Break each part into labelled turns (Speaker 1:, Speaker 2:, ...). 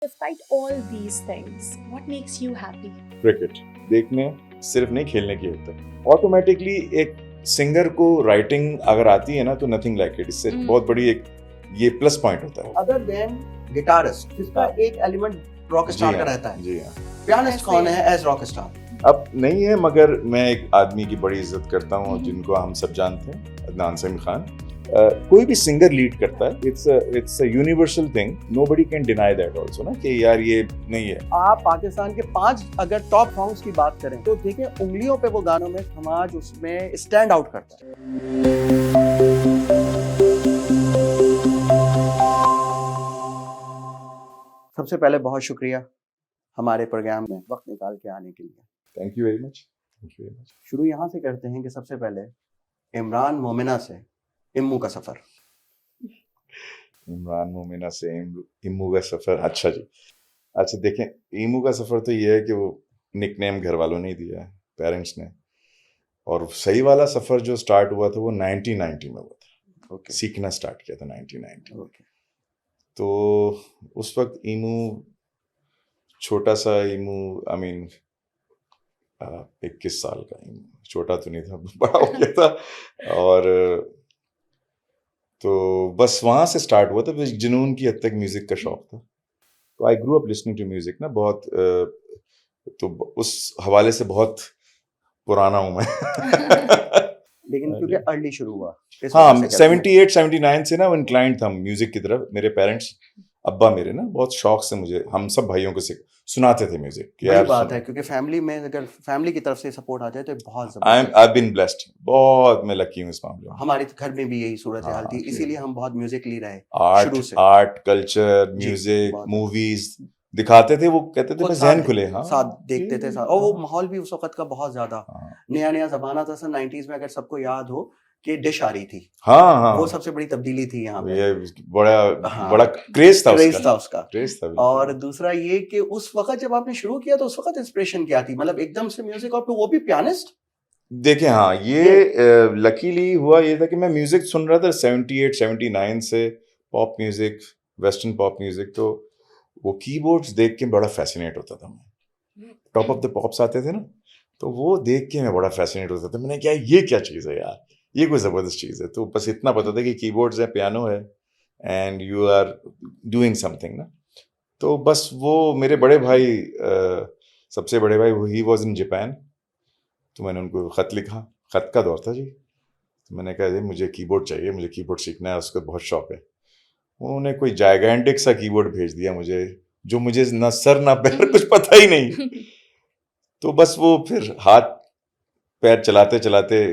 Speaker 1: despite all these things, what makes you happy?
Speaker 2: Cricket देखने, सिर्फ नहीं खेलने की हद तक। ऑटोमेटिकली एक सिंगर को राइटिंग अगर आती है ना तो नथिंग लाइक इट, इससे बहुत बड़ी एक ये प्लस पॉइंट होता है।
Speaker 3: अदर देन गिटारिस्ट जिसका
Speaker 2: हाँ।
Speaker 3: एक एलिमेंट रॉक स्टार का रहता है,
Speaker 2: जी हाँ।
Speaker 3: पियानिस्ट
Speaker 1: ऐसे
Speaker 3: कौन
Speaker 1: है।
Speaker 3: है एज रॉक स्टार?
Speaker 2: अब नहीं है, मगर मैं एक आदमी की बड़ी इज्जत करता हूँ
Speaker 1: हम्म।
Speaker 2: जिनको हम सब जानते हैं, अदनान समीर खान। कोई भी सिंगर लीड करता है, it's a universal thing, nobody can deny that also ना कि यार ये नहीं है।
Speaker 3: आप पाकिस्तान के 5 अगर टॉप सॉन्ग्स की बात करें तो देखें उंगलियों पे वो गानों में समाज उसमें स्टैंड आउट करता है। सबसे पहले बहुत शुक्रिया हमारे प्रोग्राम में वक्त निकाल के आने के लिए।
Speaker 2: Thank you very much, thank you very much.
Speaker 3: शुरू यहाँ से करते हैं कि सबसे पहले इमरान मोमिना से इम्मू का सफर।
Speaker 2: इमरान मोमिना से इमू का सफर। अच्छा जी, अच्छा देखें, इमू का सफर तो ये है कि वो निकनेम घर वालों ने ही दिया है, पेरेंट्स ने, और सही वाला सफर जो स्टार्ट हुआ था वो 1990 में हुआ था।
Speaker 3: ओके
Speaker 2: सीखना स्टार्ट किया था 1990 में।
Speaker 3: ओके
Speaker 2: तो उस वक्त इमू, छोटा सा इमू, आई मीन 21 साल का इमू, छोटा तो नहीं था, बड़ा हो गया था। और तो बस वहाँ से स्टार्ट हुआ था, बस जुनून की हद तक म्यूज़िक का शौक था। तो I grew up listening to music ना, बहुत तो उस हवाले से बहुत पुराना हूँ मैं।
Speaker 3: लेकिन क्योंकि अर्ली शुरू हुआ इस
Speaker 2: हाँ,
Speaker 3: वजह से कहते हैं।
Speaker 2: 78 79 से ना इंक्लाइंड था म्यूजिक की तरफ। मेरे पेरेंट्स, अब्बा मेरे ना बहुत शौक से मुझे, हम सब भाइयों को सुनाते थे म्यूजिक कि
Speaker 3: बड़ी
Speaker 2: यार
Speaker 3: बात है क्योंकि फैमिली में अगर फैमिली की तरफ से सपोर्ट आ जाए तो बहुत
Speaker 2: आई
Speaker 3: जबरदस्त।
Speaker 2: आई बीन ब्लेस्ड, बहुत मैं लकी हूँ इस मामले में।
Speaker 3: हमारे घर में भी यही सूरत हाल थी,
Speaker 2: हाँ,
Speaker 3: इसीलिए हम बहुत म्यूजिकली रहे
Speaker 2: आर्ट,
Speaker 3: शुरू से।
Speaker 2: आर्ट कल्चर,
Speaker 3: जी,
Speaker 2: म्यूजिक,
Speaker 3: बहुत।
Speaker 2: मूवीज दिखाते थे, वो कहते थे
Speaker 3: खुद
Speaker 2: बस
Speaker 3: साथ
Speaker 2: जहन खुले। हाँ,
Speaker 3: साथ देखते थे
Speaker 2: ये-
Speaker 3: साथ, और वो माहौल भी उस वक्त का बहुत ज्यादा
Speaker 2: हाँ
Speaker 3: नया नया जमाना था सर 90s में। अगर सबको याद हो कि डिश आ रही थी,
Speaker 2: हाँ हाँ,
Speaker 3: वो सबसे बड़ी तब्दीली थी यहाँ पे।
Speaker 2: ये बड़ा
Speaker 3: हाँ,
Speaker 2: बड़ा क्रेज था
Speaker 3: क्रेज
Speaker 2: उसका,
Speaker 3: था उसका।
Speaker 2: क्रेज था बिल्कुल।
Speaker 3: और दूसरा ये कि उस वक्त जब आपने शुरू किया तो उस वक्त इंस्पिरेशन क्या थी, मतलब एकदम से म्यूजिक, और वो भी पियानिस्ट?
Speaker 2: देखिए हाँ, ये लकीली हुआ ये था कि मैं म्यूजिक सुन रहा था 78 79 से, pop music, western pop music. तो वो कीबोर्ड्स देख के बड़ा फैसिनेट होता था मैं। टॉप ऑफ द पॉप्स आते थे ना, तो वो देख के मैं बड़ा फैसिनेट होता था। मैंने क्या, ये क्या चीज़ है यार, ये कोई ज़बरदस्त चीज़ है। तो बस इतना पता था कि कीबोर्ड्स है, पियानो है, and you are doing something ना। तो बस वो मेरे बड़े भाई, सबसे बड़े भाई, ही वॉज इन जापान। तो मैंने उनको ख़त लिखा, ख़त का दौर था जी। तो मैंने कहा जी मुझे कीबोर्ड चाहिए, मुझे कीबोर्ड सीखना है, उसका बहुत शौक है। उन्होंने कोई जायगेंटिक सा कीबोर्ड भेज दिया मुझे, जो मुझे ना सर ना पैर कुछ पता ही नहीं। तो बस वो फिर हाथ पैर चलाते चलाते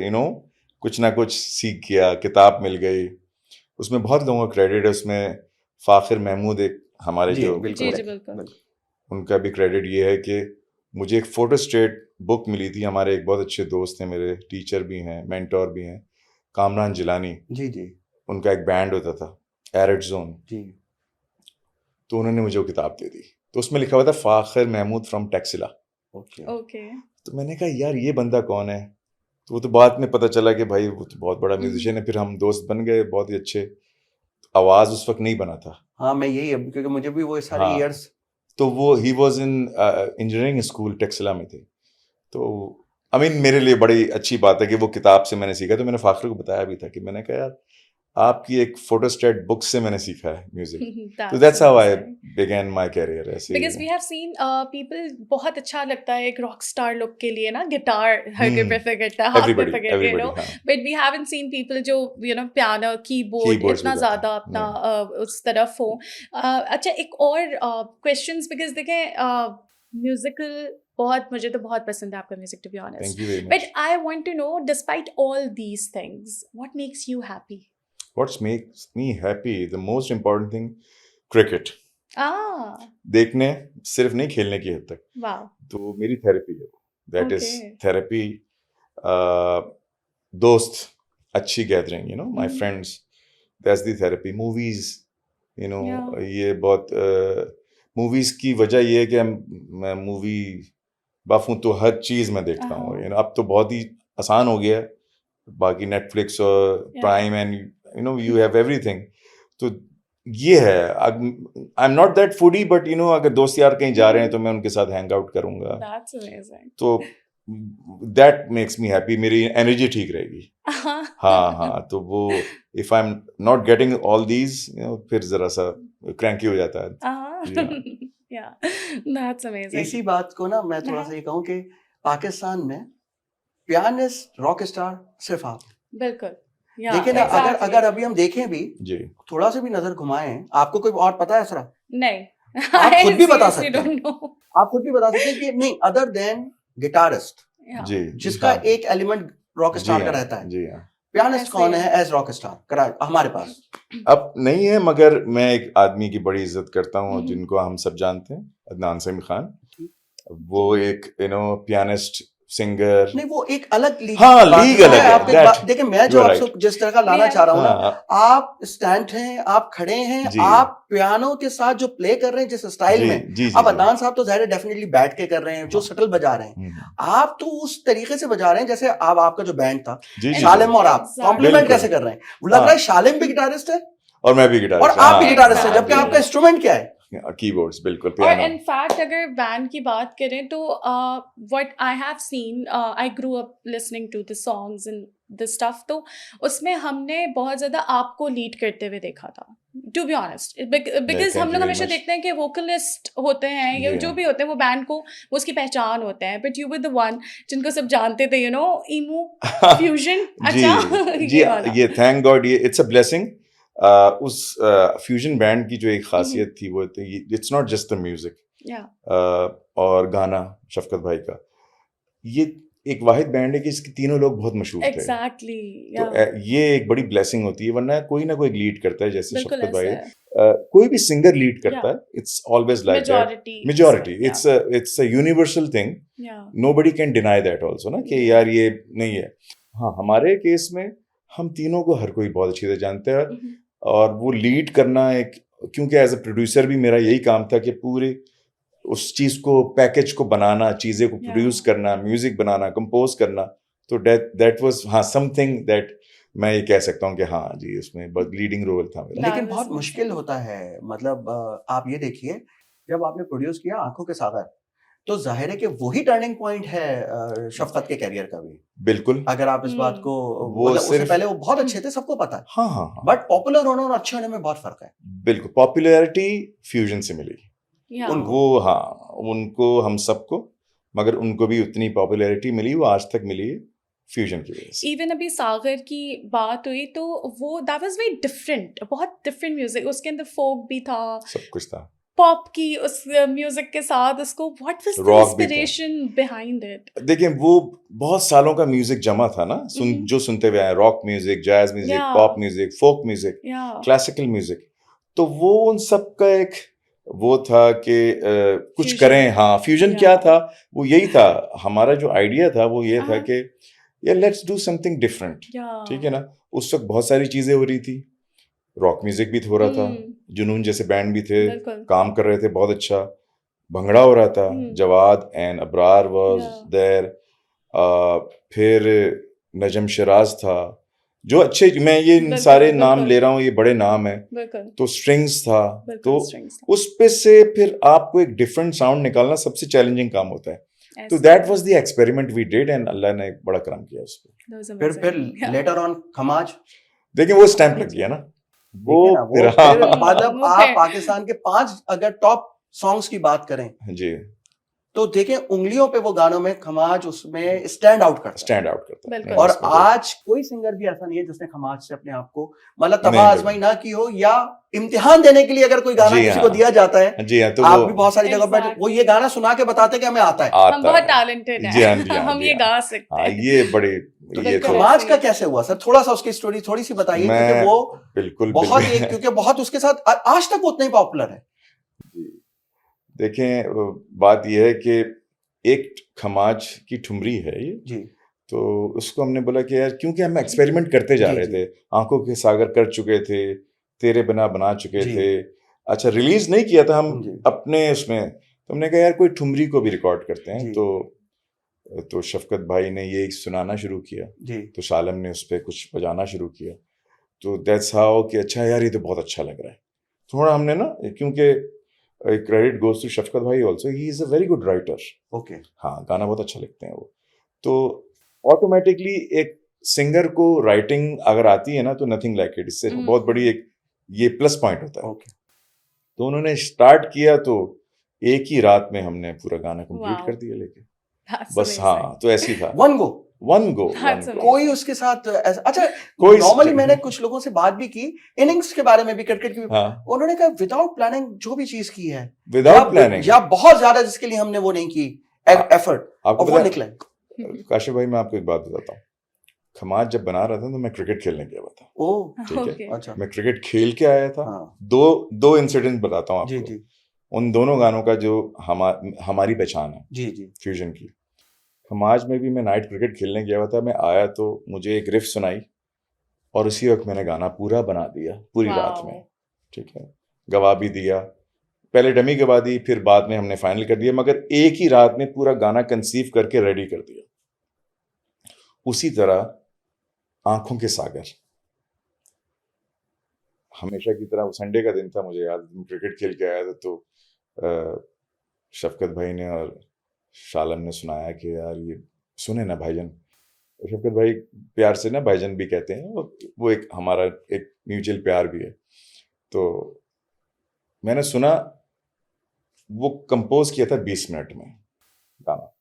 Speaker 2: कुछ ना कुछ सीख गया। किताब मिल गई, उसमें बहुत लोगों का क्रेडिट है उसमें। फ़ाखिर महमूद एक हमारे
Speaker 3: जी,
Speaker 2: जो
Speaker 3: बिल्कुल।
Speaker 1: जी जी बिल्कुल।
Speaker 2: उनका भी क्रेडिट ये है कि मुझे एक फोटोस्टेट बुक मिली थी। हमारे एक बहुत अच्छे दोस्त हैं, मेरे टीचर भी हैं, मेंटोर भी हैं, कामरान जिलानी।
Speaker 3: जी जी
Speaker 2: उनका एक बैंड होता था, एरिड जोन।
Speaker 3: जी।
Speaker 2: तो उन्होंने मुझे वो किताब दे दी, तो उसमें लिखा हुआ था Fakhir Mahmood from Taxila.
Speaker 3: Okay
Speaker 1: okay.
Speaker 2: तो मैंने कहा यार ये बंदा कौन है। तो वो तो बाद में पता चला कि भाई वो तो बहुत बड़ा म्यूजिशियन है। फिर हम दोस्त बन गए, बहुत ही अच्छे। आवाज़ उस वक्त नहीं बना था।
Speaker 3: हाँ, मैं यही अब क्योंकि मुझे भी वो सारे
Speaker 2: हाँ,
Speaker 3: ईयर्स।
Speaker 2: तो वो he was in engineering school Taxila में थे। तो आई मीन मेरे लिए बड़ी अच्छी बात है कि वो किताब से मैंने सीखा। तो मैंने फ़ाखिर को बताया भी था कि मैंने कहा यार आपकी एक फोटोस्टेट बुक से मैंने सीखा है म्यूजिक। तो that's how I began my career. ऐसे
Speaker 1: because we have seen people, बहुत अच्छा लगता है एक रॉक स्टार लुक के लिए ना, गिटार हर कोई प्रेफर करता है हाथ में
Speaker 2: एवरीबॉडी
Speaker 1: पकड़ के,
Speaker 2: एवरीबॉडी हाँ,
Speaker 1: but we haven't seen people जो पियानो कीबोर्ड
Speaker 2: कीबोर्ड्स
Speaker 1: इतना
Speaker 2: बजाते
Speaker 1: ज़्यादा
Speaker 2: हैं।
Speaker 1: अपना उस तरफ हो। अच्छा, एक और क्वेश्चंस, बिकॉज देखें म्यूजिकल, बहुत मुझे तो बहुत पसंद है आपका music, to be honest,
Speaker 2: thank you very
Speaker 1: but
Speaker 2: much.
Speaker 1: I want to know, despite all these things, what makes you happy?
Speaker 2: What's makes me happy, the most important thing, cricket देखने, सिर्फ नहीं खेलने की हद तक।
Speaker 1: वाओ,
Speaker 2: तो मेरी therapy है वो, दैट इज
Speaker 1: Okay.
Speaker 2: थेरेपी। दोस्त, अच्छी gathering, my friends, that's the therapy. Movies,
Speaker 1: Yeah.
Speaker 2: ये बहुत मूवीज की वजह ये है कि मैं मूवी बफ हूँ, तो हर चीज़ मैं देखता हूँ। अब तो बहुत ही आसान हो गया है, बाकी नेटफ्लिक्स और
Speaker 1: Yeah.
Speaker 2: Prime and you have everything. तो ये है, I am not that foodie, but you know अगर दोस्त यार कहीं जा रहे हैं तो मैं उनके साथ हैंग आउट करूंगा,
Speaker 1: That's amazing.
Speaker 2: तो दैट मेक्स मी हैप्पी, मेरी एनर्जी ठीक रहेगी। हाँ हाँ, तो वो if I am not getting all these, फिर जरा सा क्रैंकी हो जाता है।
Speaker 1: Yeah, that's amazing.
Speaker 3: इसी बात को ना मैं थोड़ा सा ये कहूँ कि पाकिस्तान में पियानिस्ट रॉक स्टार सिर्फ आप।
Speaker 1: बिल्कुल। Yeah,
Speaker 3: लेकिन अगर
Speaker 1: exactly.
Speaker 3: अगर अभी हम देखें भी,
Speaker 2: जी,
Speaker 3: थोड़ा सा भी नजर घुमाएं, आपको कोई और पता है ऐसा?
Speaker 1: नहीं,
Speaker 3: आप खुद भी बता
Speaker 1: seriously
Speaker 3: सकते हैं।
Speaker 1: don't know.
Speaker 3: आप खुद भी बता सकते हैं कि नहीं, अदर देन गिटारिस्ट
Speaker 1: Yeah.
Speaker 2: जी,
Speaker 3: जिसका
Speaker 2: हाँ,
Speaker 3: एक एलिमेंट रॉक
Speaker 2: जी
Speaker 3: स्टार का
Speaker 2: हाँ,
Speaker 3: रहता है,
Speaker 2: जी हाँ।
Speaker 3: पियानिस्ट
Speaker 1: ऐसे
Speaker 3: कौन
Speaker 1: है।
Speaker 3: है एज रॉक स्टार करा हमारे पास?
Speaker 2: अब नहीं है, मगर मैं एक आदमी की बड़ी इज्जत करता हूँ
Speaker 1: हम्म।
Speaker 2: जिनको हम सब जानते हैं, अदनान समीर खान। वो एक पियानिस्ट, सिंगर।
Speaker 3: नहीं, वो एक अलग लीग
Speaker 2: हाँ,
Speaker 3: बात
Speaker 2: लीग
Speaker 3: है।
Speaker 2: अलग है,
Speaker 3: आपको एक
Speaker 2: that-
Speaker 3: बात- देखिए, मैं जो
Speaker 2: you are
Speaker 3: आपसे जिस तरह का लाना
Speaker 1: Yeah.
Speaker 3: चाह रहा हूँ ना,
Speaker 2: हाँ,
Speaker 3: आप स्टैंड हैं, आप खड़े हैं,
Speaker 2: जी।
Speaker 3: आप पियानो के साथ जो प्ले कर रहे हैं जिस स्टाइल
Speaker 2: जी,
Speaker 3: में,
Speaker 2: जी, जी,
Speaker 3: अब
Speaker 2: जी।
Speaker 3: अदनान साहब तो जाहिर डेफिनेटली बैठ के कर रहे हैं, जो
Speaker 2: हाँ।
Speaker 3: सटल बजा रहे हैं,
Speaker 2: हम्म,
Speaker 3: आप तो उस तरीके से बजा रहे हैं जैसे अब आपका जो बैंड था,
Speaker 2: जी, जी,
Speaker 3: शालिम और आप
Speaker 1: Exactly.
Speaker 3: कॉम्प्लीमेंट
Speaker 2: बिल्कुल।
Speaker 3: कैसे कर रहे हैं? वो लग रहा है शालिम भी गिटारिस्ट है
Speaker 2: और मैं भी गिटारिस्ट,
Speaker 3: और आप भी गिटारिस्ट है,
Speaker 1: हाँ,
Speaker 3: जबकि
Speaker 1: जी।
Speaker 3: आपका इंस्ट्रूमेंट क्या है?
Speaker 2: कीबोर्ड्स, बिल्कुल,
Speaker 1: और
Speaker 2: पियानो।
Speaker 1: इनफैक्ट अगर बैंड की बात करें तो what I have seen, I grew up listening to the songs and the stuff, तो उसमें हमने बहुत ज़्यादा आपको लीड करते हुए देखा था, to be honest, because
Speaker 2: thank
Speaker 1: हम
Speaker 2: you
Speaker 1: लोग
Speaker 2: very
Speaker 1: हमेशा
Speaker 2: much.
Speaker 1: देखते हैं कि वोकलिस्ट होते हैं या
Speaker 2: जी
Speaker 1: जो
Speaker 2: हाँ।
Speaker 1: भी होते हैं वो बैंड को वो उसकी पहचान होते हैं, but you were the one जिनको सब जानते थे, यू नो, ईमो फ्यूजन।
Speaker 2: जी,
Speaker 1: अच्छा
Speaker 2: जी,
Speaker 1: ये वाला।
Speaker 2: ये थैंक गॉड, ये इट्स अ ब्लेसिंग। उस फ्यूजन बैंड की जो एक खासियत थी वो थी, it's not just the music
Speaker 1: Yeah.
Speaker 2: और गाना शफकत भाई का, ये एक वाहिद बैंड है कि इसके तीनों लोग बहुत मशहूर थे।
Speaker 1: Exactly.
Speaker 2: तो
Speaker 1: Yeah.
Speaker 2: ये एक बड़ी ब्लेसिंग होती है, वरना कोई ना कोई लीड करता है, जैसे
Speaker 1: बिल्कुल
Speaker 2: शफकत भाई
Speaker 1: ऐसा
Speaker 2: है।
Speaker 1: है।
Speaker 2: कोई भी सिंगर लीड करता है, it's always like that.
Speaker 1: Majority.
Speaker 2: Majority, it's a universal thing,
Speaker 1: Yeah.
Speaker 2: Nobody can deny that also ना, कि यार ये नहीं है। हाँ, हमारे केस में हम तीनों को हर कोई बहुत अच्छी तरह जानते हैं,
Speaker 1: Mhm.
Speaker 2: और वो लीड करना एक, क्योंकि एज अ प्रोड्यूसर भी मेरा यही काम था कि पूरे उस चीज को, पैकेज को बनाना, चीजें को प्रोड्यूस
Speaker 1: Yeah.
Speaker 2: करना, म्यूजिक बनाना, कंपोज करना, तो दैट वाज हाँ समथिंग दैट मैं ये कह सकता हूँ कि हाँ जी, उसमें बहुत लीडिंग रोल था मेरा।
Speaker 3: लेकिन
Speaker 1: That
Speaker 3: बहुत
Speaker 1: was
Speaker 3: मुश्किल
Speaker 1: awesome.
Speaker 3: होता है, मतलब आप ये देखिए, जब आपने प्रोड्यूस किया आंखों के सागर, तो जाहिर है कि वही टर्निंग पॉइंट है शफकत के कैरियर का भी।
Speaker 2: बिल्कुल,
Speaker 3: अगर आप इस बात को,
Speaker 2: वो
Speaker 3: मतलब उससे
Speaker 2: सिर्फ-
Speaker 3: पहले वो बहुत अच्छे थे, सबको पता है,
Speaker 2: हाँ हाँ हाँ,
Speaker 3: बट पॉपुलर होने और अच्छे होने में बहुत फर्क है।
Speaker 2: बिल्कुल। पॉपुलैरिटी फ्यूजन से मिली,
Speaker 1: Yeah.
Speaker 2: वो हाँ, उनको, हम सबको, मगर उनको भी उतनी पॉपुलैरिटी मिली, वो आज तक मिली है फ्यूजन की वजह से।
Speaker 1: इवन अभी सागर की बात हुई तो वो दैट वाज वेरी डिफरेंट, बहुत डिफरेंट म्यूजिक, उसके अंदर फोक भी था,
Speaker 2: सब कुछ था,
Speaker 1: पॉप की उस म्यूजिक के साथ उसको, व्हाट वाज द
Speaker 2: Rock भी था।
Speaker 1: Inspiration behind it?
Speaker 2: देखिए वो बहुत सालों का म्यूजिक जमा था ना, जो सुनते हुए आए, rock music, jazz music,
Speaker 1: Yeah.
Speaker 2: Pop music, folk music,
Speaker 1: या
Speaker 2: क्लासिकल म्यूजिक, तो वो उन सब का एक वो था कि कुछ
Speaker 1: Fusion.
Speaker 2: करें। हाँ, फ्यूजन
Speaker 1: Yeah.
Speaker 2: क्या था, वो यही था, हमारा जो आइडिया था वो ये था
Speaker 1: हाँ।
Speaker 2: कि यार लेट्स डू समथिंग डिफरेंट,
Speaker 1: या
Speaker 2: ठीक है ना। उस वक्त बहुत सारी चीजें हो रही थी, रॉक म्यूजिक भी हो रहा था, जुनून जैसे बैंड भी थे,
Speaker 1: बिल्कुल।
Speaker 2: काम कर रहे थे बहुत अच्छा, भंगड़ा हो रहा था, Jawad and Abrar was
Speaker 1: Yeah.
Speaker 2: There, फिर नजम शिराज था, जो अच्छे, मैं ये
Speaker 1: बिल्कुल,
Speaker 2: सारे नाम
Speaker 1: बिल्कुल।
Speaker 2: ले रहा हूँ, ये बड़े नाम हैं।
Speaker 1: बिल्कुल
Speaker 2: तो स्ट्रिंग्स था,
Speaker 1: बिल्कुल
Speaker 2: तो
Speaker 1: strings था।
Speaker 2: उस पे से फिर आपको एक डिफरेंट साउंड निकालना सबसे चैलेंजिंग काम होता है। तो
Speaker 1: ऐसे।
Speaker 2: That was the experiment we did, and Allah ने एक बड़ा करम किया उस पे।
Speaker 1: That was
Speaker 3: फिर
Speaker 1: amazing. Yeah.
Speaker 3: Later on Khamaj,
Speaker 2: देखिए वो स्टैंप लग गया ना, वो
Speaker 3: देखिए ना, वो
Speaker 2: फिर
Speaker 3: फिर
Speaker 2: हाँ,
Speaker 3: मतलब
Speaker 1: वो
Speaker 3: आप
Speaker 1: फिर-
Speaker 3: पाकिस्तान के 5 अगर टॉप सॉन्ग्स की बात करें,
Speaker 2: जी,
Speaker 3: तो देखें उंगलियों पे वो गानों में खमाज उसमें स्टैंड आउट करता है।
Speaker 2: स्टैंड आउट करता है।
Speaker 1: बिल्कुल।
Speaker 2: नहीं,
Speaker 3: और
Speaker 2: इसमें
Speaker 3: आज कोई सिंगर भी ऐसा नहीं है जिसने खमाज से अपने आप को मतलब
Speaker 2: नहीं,
Speaker 3: तबाह आजमाई ना की हो, या इम्तिहान देने के लिए अगर कोई गाना
Speaker 2: जी
Speaker 3: किसी
Speaker 2: हाँ।
Speaker 3: को दिया जाता है,
Speaker 2: जी हाँ, तो
Speaker 3: आप
Speaker 2: वो
Speaker 3: भी बहुत सारी जगह पर
Speaker 1: Exactly.
Speaker 3: वो ये गाना सुना के बताते हैं कि हमें आता है।
Speaker 2: आता
Speaker 1: हम बहुत
Speaker 2: है।
Speaker 1: टैलेंटेड
Speaker 2: जी हाँ,
Speaker 1: हैं,
Speaker 2: जी हाँ,
Speaker 1: हम
Speaker 2: जी
Speaker 1: ये
Speaker 2: हाँ।
Speaker 1: गा सकते
Speaker 2: हाँ,
Speaker 1: हैं।
Speaker 2: ये बड़े,
Speaker 1: तो
Speaker 2: ये
Speaker 1: बिल्कुल
Speaker 2: तो
Speaker 3: खमाज
Speaker 1: ऐसे
Speaker 3: का
Speaker 1: ही।
Speaker 3: कैसे हुआ सर, थोड़ा सा उसकी स्टोरी थोड़ी सी बताइए, क्योंकि
Speaker 2: मैं
Speaker 3: वो
Speaker 2: बिल्कुल
Speaker 3: बहुत
Speaker 2: बिल्कुल
Speaker 3: एक, क्योंकि बहुत उसके साथ आज तक वो उतना ही पॉपुलर है।
Speaker 2: देखें, बात यह है कि एक खमाज की ठुमरी है ये,
Speaker 3: जी
Speaker 2: तो उसको हमने बोला कि यार, क्योंकि हम एक्सपेरिमेंट करते जा
Speaker 3: जी,
Speaker 2: रहे
Speaker 3: जी।
Speaker 2: थे, आंखों के सागर कर चुके थे, तेरे बिना बना चुके
Speaker 3: जी।
Speaker 2: थे, अच्छा रिलीज नहीं किया था हम
Speaker 3: जी।
Speaker 2: अपने उसमें, तो हमने कहा यार कोई ठुमरी को भी रिकॉर्ड करते हैं।
Speaker 3: जी।
Speaker 2: तो शफकत भाई ने ये सुनाना शुरू किया,
Speaker 3: जी
Speaker 2: तो सालम ने उस पर कुछ बजाना शुरू किया, तो दैट्स हाउ कि अच्छा यार ये तो बहुत अच्छा लग रहा है, थोड़ा हमने ना, क्योंकि क्रेडिट गोज टू शफकत भाई also, he is a very good writer.
Speaker 3: Okay
Speaker 2: हाँ, गाना बहुत अच्छा लिखते हैं वो। तो ऑटोमेटिकली एक सिंगर को राइटिंग अगर आती है ना तो नथिंग लाइक इट, इससे बहुत बड़ी एक ये प्लस पॉइंट होता है।
Speaker 3: ओके
Speaker 2: तो उन्होंने स्टार्ट किया तो एक ही रात में हमने पूरा गाना कंप्लीट
Speaker 1: Wow.
Speaker 2: कर दिया लेके,
Speaker 1: That's
Speaker 2: बस।
Speaker 1: amazing.
Speaker 2: हाँ, तो ऐसी था।
Speaker 3: One go
Speaker 2: one go
Speaker 1: That's amazing.
Speaker 3: कोई उसके साथ ऐसा अच्छा
Speaker 2: कोई
Speaker 3: नॉर्मली मैंने कुछ लोगों से बात भी की इनिंग्स के बारे में भी, क्रिकेट की,
Speaker 2: हाँ,
Speaker 3: उन्होंने कहा विदाउट प्लानिंग जो भी चीज की है
Speaker 2: विदाउट प्लानिंग
Speaker 3: या बहुत ज्यादा जिसके लिए हमने वो नहीं की एफर्ट,
Speaker 2: आपको
Speaker 3: और वो
Speaker 2: पता
Speaker 3: निकले।
Speaker 2: है काशिफ भाई, मैं आपको एक बात बताता हूँ। खमाज जब बना रहा था तो मैं क्रिकेट खेलने गया हुआ था,
Speaker 3: ओ
Speaker 2: ठीक है।
Speaker 1: Okay.
Speaker 3: अच्छा
Speaker 2: मैं क्रिकेट खेल के आया था।
Speaker 3: हाँ
Speaker 2: दो इंसिडेंट बताता हूँ
Speaker 3: जी
Speaker 2: आपको।
Speaker 3: जी
Speaker 2: उन दोनों गानों का जो हमारी पहचान है
Speaker 3: जी जी
Speaker 2: फ्यूजन की। खमाज में भी मैं नाइट क्रिकेट खेलने गया हुआ था, मैं आया तो मुझे एक रिफ सुनाई और उसी वक्त मैंने गाना पूरा बना दिया पूरी रात
Speaker 1: Wow.
Speaker 2: में, ठीक है। गवा भी दिया, पहले डमी गवा दी, फिर बाद में हमने फाइनल कर दिया, मगर एक ही रात में पूरा गाना कंसीव करके रेडी कर दिया। उसी तरह आंखों के सागर, हमेशा की तरह संडे का दिन था, मुझे याद, क्रिकेट खेल के आया था तो शफकत भाई ने और शालम ने सुनाया कि यार ये सुने ना भाईजान। शफकत भाई प्यार से ना भाईजान भी कहते हैं, वो एक हमारा एक म्यूचुअल प्यार भी है। तो मैंने सुना, वो कंपोज किया था 20 मिनट में गाना,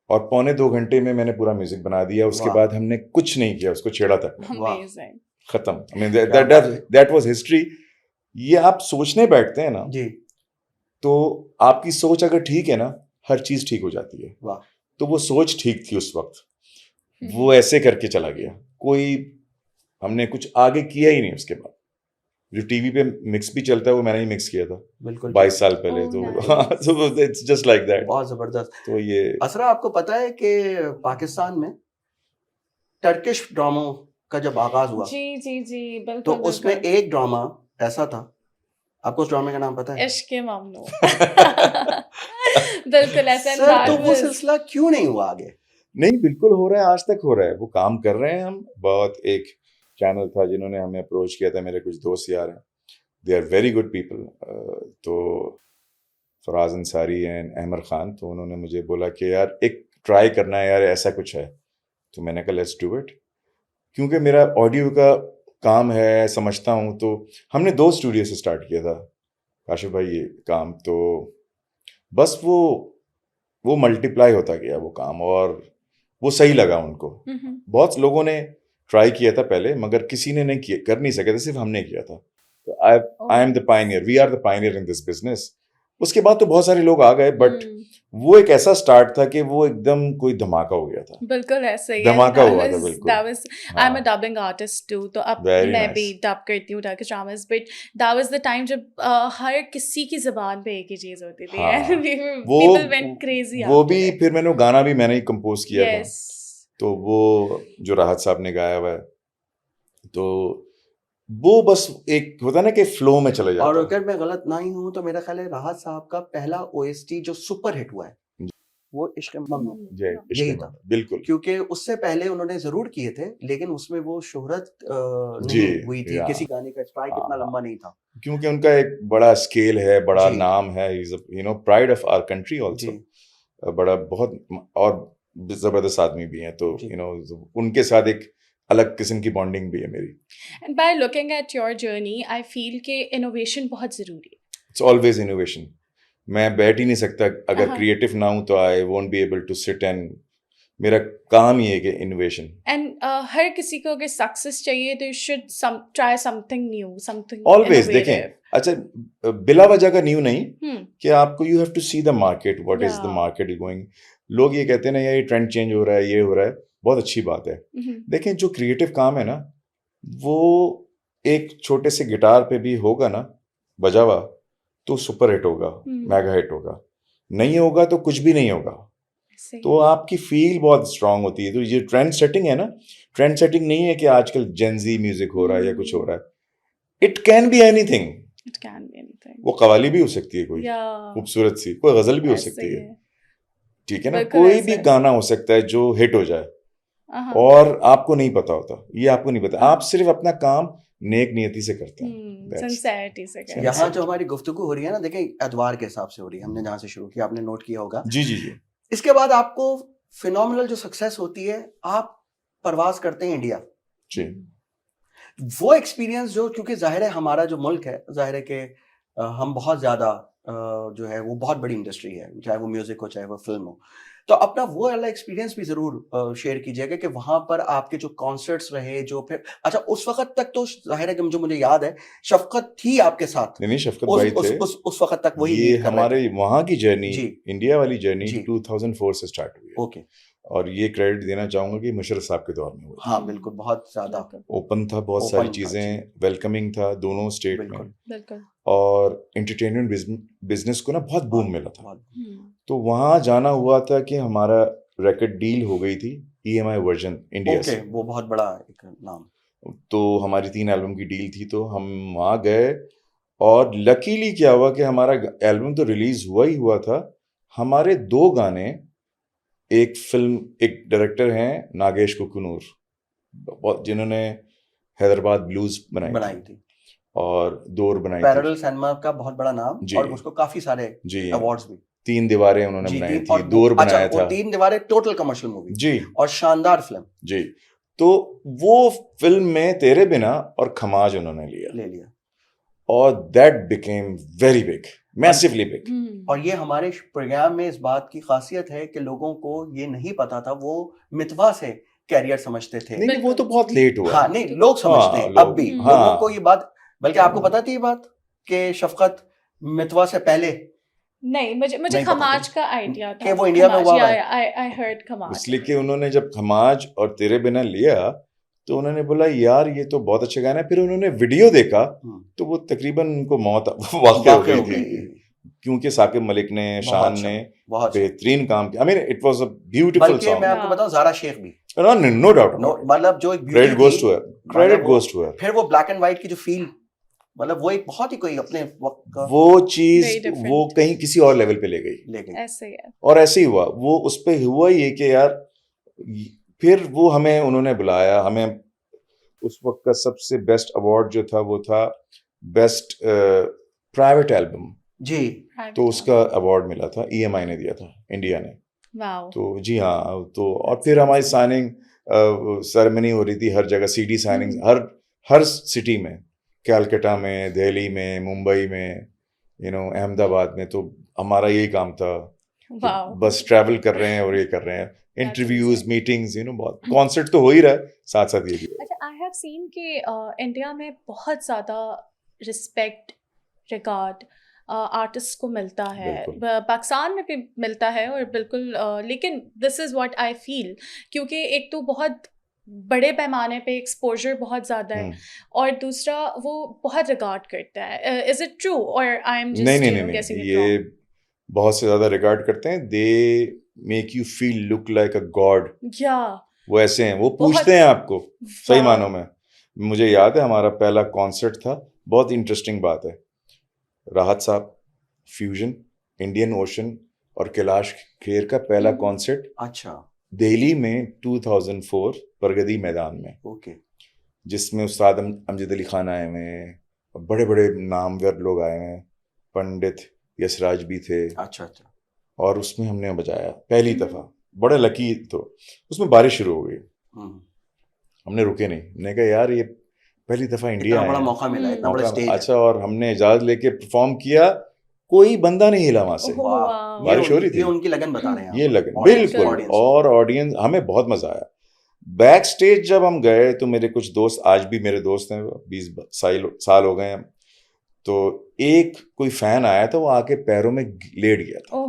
Speaker 2: और 1.25 घंटे में मैंने पूरा म्यूजिक बना दिया। उसके
Speaker 3: वाह।
Speaker 2: बाद हमने कुछ नहीं किया, उसको छेड़ा तक नहीं,
Speaker 3: वाह।
Speaker 1: Amazing.
Speaker 2: खत्म। आई मीन
Speaker 3: क्या बात है।
Speaker 2: That was history. ये आप सोचने बैठते हैं ना,
Speaker 3: जी
Speaker 2: तो आपकी सोच अगर ठीक है ना, हर चीज ठीक हो जाती है।
Speaker 3: वाह।
Speaker 2: तो वो सोच ठीक थी उस वक्त, वो ऐसे करके चला गया, कोई हमने कुछ आगे किया ही नहीं। उसके बाद जो टीवी पे मिक्स भी चलता है वो मैंने ही मिक्स किया था
Speaker 3: बिल्कुल
Speaker 2: 22 साल पहले।
Speaker 1: Oh,
Speaker 2: तो
Speaker 1: nice.
Speaker 2: तो इट्स जस्ट लाइक दैट।
Speaker 3: बहुत जबरदस्त।
Speaker 2: तो ये
Speaker 3: असरा, आपको पता है कि पाकिस्तान में टर्किश ड्रामों का जब आगाज हुआ
Speaker 1: जी जी जी
Speaker 3: तो
Speaker 1: बिल्कुल
Speaker 3: उसमें
Speaker 1: बिल्कुल।
Speaker 3: एक ड्रामा ऐसा था, आपको उस ड्रामे का नाम पता है?
Speaker 1: इश्क के मामलों। बिल्कुल ऐसा। and
Speaker 3: सर
Speaker 1: that
Speaker 3: तो वो
Speaker 1: was-
Speaker 3: सिलसिला क्यों नहीं हुआ आगे?
Speaker 2: नहीं, बिल्कुल हो रहा है, आज तक हो रहा है, वो काम कर रहे हैं हम। बहुत एक चैनल था जिन्होंने हमें अप्रोच किया था, मेरे कुछ दोस्त यार हैं, they are very good people. तो फराज अंसारी एंड अहमद खान, तो उन्होंने मुझे बोला कि यार एक ट्राई करना है यार, ऐसा कुछ है। तो मैंने कहा लेट्स डू इट, क्योंकि मेरा ऑडियो का काम है, समझता हूँ। तो हमने 2 स्टूडियो से स्टार्ट किया था काशिफ भाई ये काम, तो बस वो मल्टीप्लाई होता गया वो काम, और वो सही लगा उनको। बहुत लोगों ने ट्राई किया था पहले, मगर किसी ने नहीं किया, कर नहीं सके थे, सिर्फ हमने किया था। तो I am the pioneer, we are the pioneer in this business. उसके बाद तो बहुत सारे लोग आ गए, बट वो एक ऐसा स्टार्ट था कि वो एकदम कोई धमाका हो गया था।
Speaker 1: बिल्कुल ऐसे ही
Speaker 2: धमाका हुआ था, बिल्कुल।
Speaker 1: that was I'm a dubbing artist too, तो अब
Speaker 2: Very
Speaker 1: मैं
Speaker 2: nice.
Speaker 1: भी डब करती हूँ Turkish dramas, but that was the time जब हर किसी की जुबान पे एक ही चीज होती थी
Speaker 2: हाँ,
Speaker 1: and
Speaker 2: वो
Speaker 1: people went crazy
Speaker 2: वो
Speaker 1: after
Speaker 2: भी
Speaker 1: it.
Speaker 2: फिर मैंने वो गाना भी मैंने ही कंपोज किया
Speaker 1: Yes.
Speaker 2: था, तो वो जो राहत साहब ने गाया हुआ है, तो वो बस एक होता है ना कि फ्लो में चले
Speaker 3: और
Speaker 2: जाता है।
Speaker 3: अगर मैं गलत नहीं हूं तो मेरा ख्याल है राहत साहब का पहला ओएसटी जो सुपर हिट हुआ है वो इश्क ममनू
Speaker 2: जय
Speaker 3: यही
Speaker 2: इश्क
Speaker 3: था।
Speaker 2: ममनू, बिल्कुल।
Speaker 3: क्योंकि उससे पहले उन्होंने जरूर किए थे लेकिन उसमें वो शोहरत
Speaker 2: जी,
Speaker 3: नहीं हुई थी,
Speaker 2: या।
Speaker 3: किसी गाने का स्ट्राइक इतना
Speaker 2: हाँ।
Speaker 3: लंबा नहीं था।
Speaker 2: क्योंकि उनका एक बड़ा स्केल है, बड़ा
Speaker 3: जी।
Speaker 2: नाम है, you know pride of our country
Speaker 3: जी
Speaker 2: आल्सो, बड़ा बहुत, और जबरदस्त आदमी भी हैं। तो
Speaker 3: जी।
Speaker 2: यू नो उनके साथ एक अलग किस्म की बॉन्डिंग भी है मेरी।
Speaker 1: And by looking at your journey, I feel कि innovation बहुत जरूरी है।
Speaker 2: It's always innovation. मैं बैठ ही नहीं सकता अगर
Speaker 1: हाँ।
Speaker 2: क्रिएटिव ना हूं, तो I won't be able to sit and, मेरा काम ही है कि इनोवेशन।
Speaker 1: And हर किसी को अगर सक्सेस चाहिए तो you should try something new, something
Speaker 2: always देखें,
Speaker 1: innovative.
Speaker 2: अच्छा बिला वजह का न्यू नहीं,
Speaker 1: हम्म
Speaker 2: कि आपको you have to see the market, what is the
Speaker 1: Yeah.
Speaker 2: Market is going. लोग ये कहते हैं ना यार ये ट्रेंड चेंज हो रहा है, ये हो रहा है, बहुत अच्छी बात है। देखें जो क्रिएटिव काम है ना, वो एक छोटे से गिटार पे भी होगा ना बजा हुआ, तो सुपर हिट होगा, मेगा हिट होगा। नहीं होगा तो कुछ भी नहीं होगा।
Speaker 1: सही।
Speaker 2: तो आपकी फील बहुत स्ट्रांग होती है। तो ये ट्रेंड सेटिंग है ना, ट्रेंड सेटिंग नहीं है कि आजकल जेनजी म्यूजिक हो रहा है या कुछ हो रहा है। It can be anything.
Speaker 1: It can be anything.
Speaker 2: वो कवाली भी हो सकती है, कोई
Speaker 1: Yeah.
Speaker 2: खूबसूरत सी, कोई गजल भी हो
Speaker 1: ऐसे
Speaker 2: सकती
Speaker 1: ही
Speaker 2: है, ठीक है ना।
Speaker 1: बिल्कुल
Speaker 2: कोई
Speaker 1: ऐसे
Speaker 2: भी
Speaker 1: है।
Speaker 2: गाना हो सकता है जो हिट हो जाए,
Speaker 1: हाँ।
Speaker 2: और आपको नहीं पता होता, ये आपको नहीं पता। आप सिर्फ अपना काम नेक नियति से करते हैं। That's-
Speaker 1: सिंसेरिटी से करते हैं।
Speaker 3: यहाँ जो हमारी गुफ्तगू हो रही है ना, देखें एतवार के हिसाब से हो रही है, हमने जहाँ से शुरू किया आपने नोट किया होगा।
Speaker 2: जी जी जी
Speaker 3: इसके बाद आपको फिनोमिनल जो सक्सेस होती है, आप परवास करते हैं इंडिया।
Speaker 2: जी।
Speaker 3: वो एक्सपीरियंस जो, क्योंकि जाहिर है हमारा जो मुल्क है, जाहिर है कि हम बहुत ज़्यादा जो है वो बहुत बड़ी इंडस्ट्री है, चाहे वो म्यूजिक हो चाहे वो फिल्म हो, तो अपना वो वाला एक्सपीरियंस भी ज़रूर शेयर कीजिएगा कि वहाँ पर आपके जो कॉन्सर्ट्स रहे, जो फिर अच्छा उस वक्त तक तो जाहिर है कि मुझे याद है शफकत थी आपके साथ,
Speaker 2: नहीं शफकत
Speaker 3: उस,
Speaker 2: भाई
Speaker 3: उस,
Speaker 2: थे।
Speaker 3: उस, उस वक्त तक वही
Speaker 2: ये
Speaker 3: lead कर रहे
Speaker 2: हमारे वहाँ की जर्नी,
Speaker 3: जी।
Speaker 2: इंडिया वाली जर्नी
Speaker 3: जी।
Speaker 2: 2004 से स्टार्ट हुई
Speaker 3: थे।
Speaker 2: है।
Speaker 3: ओके,
Speaker 2: और ये क्रेडिट देना चाहूंगा कि मुशर्रफ साहब के दौर में हुआ।
Speaker 3: हाँ बिल्कुल, बहुत ज़्यादा
Speaker 2: ओपन था, बहुत
Speaker 3: Open
Speaker 2: सारी
Speaker 3: था,
Speaker 2: चीजें, वेलकमिंग था दोनों स्टेट
Speaker 3: बिल्कुल।
Speaker 2: में,
Speaker 1: बिल्कुल।
Speaker 2: और एंटरटेनमेंट बिजनेस को ना बहुत बूम मिला था।
Speaker 3: बहुत-
Speaker 2: तो वहाँ जाना हुआ था कि हमारा रिकॉर्ड डील हो गई थी EMI वर्जन इंडिया
Speaker 3: ओके,
Speaker 2: से।
Speaker 3: वो बहुत बड़ा एक नाम।
Speaker 2: तो हमारी 3 एल्बम की डील थी, तो हम वहाँ गए, और लकीली क्या हुआ कि हमारा एल्बम तो रिलीज हुआ ही हुआ था, हमारे 2 गाने, एक फिल्म, एक डायरेक्टर हैं नागेश कुकुनूर, जिन्होंने हैदराबाद ब्लूज बनाई थी,
Speaker 3: थी
Speaker 2: और दौर बनाई थी।
Speaker 3: पैरेलल सिनेमा का बहुत बड़ा नाम,
Speaker 2: जी।
Speaker 3: और उसको काफी सारे
Speaker 2: जी,
Speaker 3: अवार्ड्स भी।
Speaker 2: 3 दीवारें उन्होंने
Speaker 3: जी,
Speaker 2: बनाई
Speaker 3: तीन,
Speaker 2: थी,
Speaker 3: और
Speaker 2: दौर
Speaker 3: अच्छा,
Speaker 2: बनाया
Speaker 3: वो
Speaker 2: था।
Speaker 3: 3 दीवारें टोटल कमर्शियल मूवी
Speaker 2: जी
Speaker 3: और शानदार फिल्म
Speaker 2: जी। तो वो फिल्म में तेरे बिना और खमाज उन्होंने लिया,
Speaker 3: ले लिया,
Speaker 2: और that became very big, massively big.
Speaker 3: और ये हमारे प्रोग्राम में इस बात की खासियत है कि लोगों को ये नहीं पता था, वो मितवा से कैरियर समझते थे।
Speaker 2: नहीं, वो तो बहुत लेट हुआ।
Speaker 3: हाँ नहीं, लोग समझते हैं अब भी,
Speaker 1: लोग,
Speaker 3: लोगों को ये बात, बल्कि आपको पता थी ये बात कि शफकत मितवा से पहले
Speaker 1: नहीं, मुझे
Speaker 3: नहीं पता
Speaker 1: खमाज
Speaker 3: था
Speaker 1: का आइडिया था
Speaker 3: कि वो इंडिया में हुआ हुआ है।
Speaker 1: I heard Khamaj.
Speaker 2: इसलिए कि उन्होंने जब खमाज और तेरे बिना लिया, तो उन्होंने बोला यार ये तो बहुत अच्छा गाना है। फिर उन्होंने वीडियो देखा, तो वो तकरीबन उनको मौत वाक़ई हो गई थी, क्योंकि साकिब मलिक ने, शान ने बेहतरीन काम किया। I mean it was a beautiful
Speaker 3: बल्कि मैं
Speaker 2: सॉन्ग।
Speaker 3: आपको बताऊं, ज़ारा शेख भी,
Speaker 2: नो डाउट,
Speaker 3: मतलब जो एक
Speaker 2: credit goes to her, credit goes to her.
Speaker 3: फिर वो ब्लैक एंड व्हाइट की जो फील, मतलब वो एक बहुत ही कोई अपने वक्त का
Speaker 2: वो चीज वो कहीं किसी और लेवल पे ले गई।
Speaker 1: ऐसे है।
Speaker 2: और ऐसे ही हुआ, वो उस पे हुआ ये कि यार, फिर वो हमें उन्होंने बुलाया, हमें उस वक्त का सबसे बेस्ट अवार्ड जो था वो था बेस्ट प्राइवेट एल्बम
Speaker 3: जी,
Speaker 2: तो उसका अवार्ड मिला था, EMI ने दिया था, इंडिया ने। तो जी हाँ, तो और फिर हमारी साइनिंग सेरेमनी हो रही थी हर जगह, CD साइनिंग हर सिटी में, कैलकाटा में, दिल्ली में, मुंबई में, अहमदाबाद में। तो हमारा यही काम था, बस ट्रैवल कर रहे हैं और ये कर रहे हैं, इंटरव्यूज, मीटिंग्स, बहुत कॉन्सर्ट तो हो ही रहा है, साथ साथ ये भी।
Speaker 1: अच्छा, आई हैव सीन कि इंडिया में बहुत ज़्यादा रिस्पेक्ट, रिगार्ड आर्टिस्ट को मिलता है, पाकिस्तान में भी मिलता है, और बिल्कुल लेकिन this is what I feel, क्योंकि एक तो बहुत बड़े पैमाने पे एक्सपोजर बहुत ज़्यादा है, और दूसरा वो बहुत रिगार्ड करता है। इज इट ट्रू और आई एम जस्ट
Speaker 2: नहीं, ये बहुत से ज़्यादा रिगार्ड करते हैं। They make you feel look like a God. वो ऐसे हैं, वो पूछते हैं आपको सही मानों में। मुझे याद है हमारा पहला कॉन्सर्ट था, बहुत इंटरेस्टिंग बात है, राहत साहब, फ्यूजन, इंडियन ओशन और कैलाश खेर का पहला कॉन्सर्ट,
Speaker 3: अच्छा,
Speaker 2: दिल्ली में 2004 प्रगति मैदान में,
Speaker 3: ओके,
Speaker 2: जिसमें उस्ताद अमजद अली खान आए हुए हैं, बड़े बड़े नामवर लोग आए हैं, पंडित यशराज भी थे।
Speaker 3: अच्छा,
Speaker 2: और उसमें हमने बजाया पहली दफा, बड़े लकी। तो उसमें बारिश शुरू हो गई, हमने रुके नहीं, मैंने कहा यार ये पहली दफा इंडिया
Speaker 3: बड़ा मौका मिला, इतना बड़ा स्टेज।
Speaker 2: अच्छा, और हमने इजाजत लेके परफॉर्म किया, कोई बंदा नहीं हिला वहां से, बारिश हो रही थी।
Speaker 3: ये उनकी लगन बता रहे हैं,
Speaker 2: ये लगन बिल्कुल, और ऑडियंस, हमें बहुत मजा आया। बैक स्टेज जब हम गए तो मेरे कुछ दोस्त, आज भी मेरे दोस्त हैं, 20 साल हो गए हैं, तो एक कोई फैन आया था, वो आके पैरों में लेट गया था,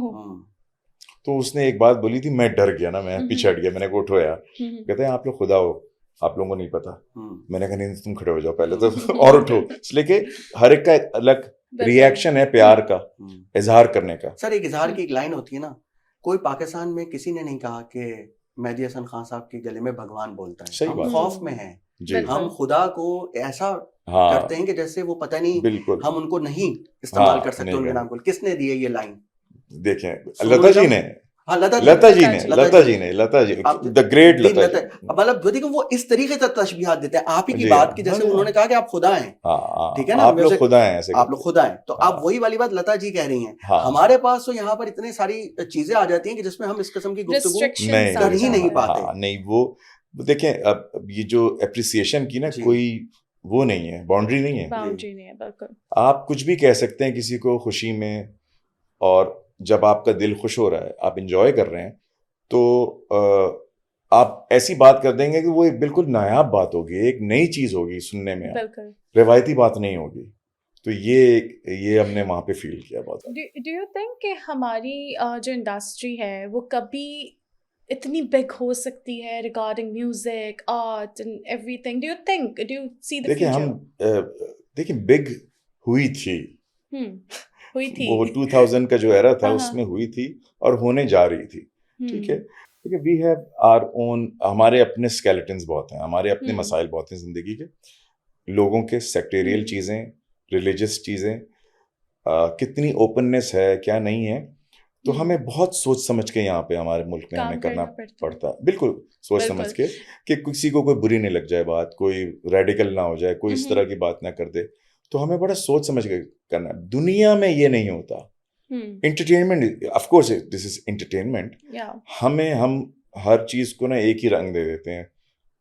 Speaker 2: तो उसने एक बात बोली थी, मैं डर गया ना, मैं पिछड़ गया, मैंने कहा उठो यार, कहते हैं आप लोग खुदा हो, आप लोगों को नहीं पता। मैंने कहा नहीं, तुम खड़े हो जाओ पहले तो और उठो। इसलिए कि हर एक का अलग रिएक्शन है प्यार का, इजहार करने का।
Speaker 3: सर, एक इजहार की एक लाइन होती है ना, कोई पाकिस्तान में किसी ने नहीं कहा कि मेहदी हसन खान साहब के गले में भगवान बोलता है।
Speaker 2: सही बात,
Speaker 3: खौफ में है, हम खुदा को ऐसा करते हैं कि जैसे वो पता नहीं,
Speaker 2: बिल्कुल
Speaker 3: हम उनको नहीं इस्तेमाल कर सकते उनके नाम को। किसने दी ये लाइन?
Speaker 2: देखें, लता जी ने,
Speaker 3: हाँ लता जी
Speaker 2: लता जी
Speaker 1: लता
Speaker 2: ने
Speaker 1: जी।
Speaker 2: लता जी
Speaker 3: आप
Speaker 2: द ग्रेट
Speaker 3: दी
Speaker 2: लता
Speaker 3: लता
Speaker 2: जी।
Speaker 3: मतलब जो देखो वो इस तरीके से तशबीहात देते हैं आप ही की
Speaker 2: जी
Speaker 3: बात की,
Speaker 2: हाँ
Speaker 3: जैसे
Speaker 2: जी,
Speaker 3: उन्होंने कहा कि आप खुदा हैं,
Speaker 2: हाँ
Speaker 3: ठीक है ना,
Speaker 2: आप लोग
Speaker 3: म्यूजिक
Speaker 2: खुदा हैं ऐसे
Speaker 3: आप लोग
Speaker 2: करके।
Speaker 3: खुदा हैं, तो आप
Speaker 2: हाँ
Speaker 3: वही वाली बात लता जी कह रही हैं।
Speaker 2: हाँ
Speaker 3: हमारे पास तो यहाँ पर इतनी सारी चीजें आ जाती हैं कि जिसमें हम इस किस्म की गुफ्तगू
Speaker 1: रिस्ट्रिक्शंस
Speaker 2: नहीं
Speaker 1: आ
Speaker 3: कर ही नहीं
Speaker 1: जाते हैं।
Speaker 3: पाते।
Speaker 2: हाँ नहीं वो देखें अब ये जो एप्रिसिएशन की ना
Speaker 3: जी
Speaker 2: कोई वो नहीं है, बाउंड्री नहीं है।
Speaker 3: जी
Speaker 1: बाउंड्री नहीं है बिल्कुल।
Speaker 2: आप कुछ भी कह सकते हैं किसी को खुशी में, और जब आपका दिल खुश हो रहा है, आप इंजॉय कर रहे हैं, तो आप ऐसी बात कर देंगे कि वो एक बिल्कुल नायाब बात होगी, एक नई चीज होगी सुनने में,
Speaker 1: बिल्कुल।
Speaker 2: रिवायती बात नहीं होगी। तो ये हमने वहां पे फील किया बहुत।
Speaker 1: डू यू थिंक कि हमारी जो इंडस्ट्री है वो कभी इतनी बिग हो सकती है regarding music art and everything? Do you see the
Speaker 2: देखिए हम
Speaker 1: फ्यूचर?
Speaker 2: देखिए बिग हुई थी,
Speaker 1: हुई थी।
Speaker 2: वो 2000 का जो एरा था
Speaker 1: हाँ
Speaker 2: उसमें हुई थी और होने जा रही थी, ठीक है।
Speaker 1: हम्म
Speaker 2: क्योंकि वी हैव आवर ओन, हमारे अपने स्केलेटन्स बहुत हैं, हमारे अपने
Speaker 1: हम्म
Speaker 2: मसाइल बहुत हैं जिंदगी के, लोगों के सेक्टेरियल
Speaker 1: हम्म
Speaker 2: चीज़ें, रिलीजियस चीज़ें, कितनी ओपननेस है क्या नहीं है। तो
Speaker 1: हम्म
Speaker 2: हमें बहुत सोच समझ के यहाँ पे हमारे मुल्क में हमें
Speaker 1: काम
Speaker 2: करना
Speaker 1: करना पड़ता है
Speaker 2: पड़ता है, बिल्कुल सोच समझ
Speaker 1: बिल्कुल।
Speaker 2: के कि किसी को कोई बुरी नहीं लग जाए बात, कोई रेडिकल ना हो जाए, कोई इस तरह
Speaker 1: हम्म
Speaker 2: की बात ना कर दे। तो हमें बड़ा सोच समझ के करना है, दुनिया में ये नहीं होता। Entertainment of course this is entertainment,
Speaker 1: या
Speaker 2: हम हर चीज को ना एक ही रंग दे देते हैं,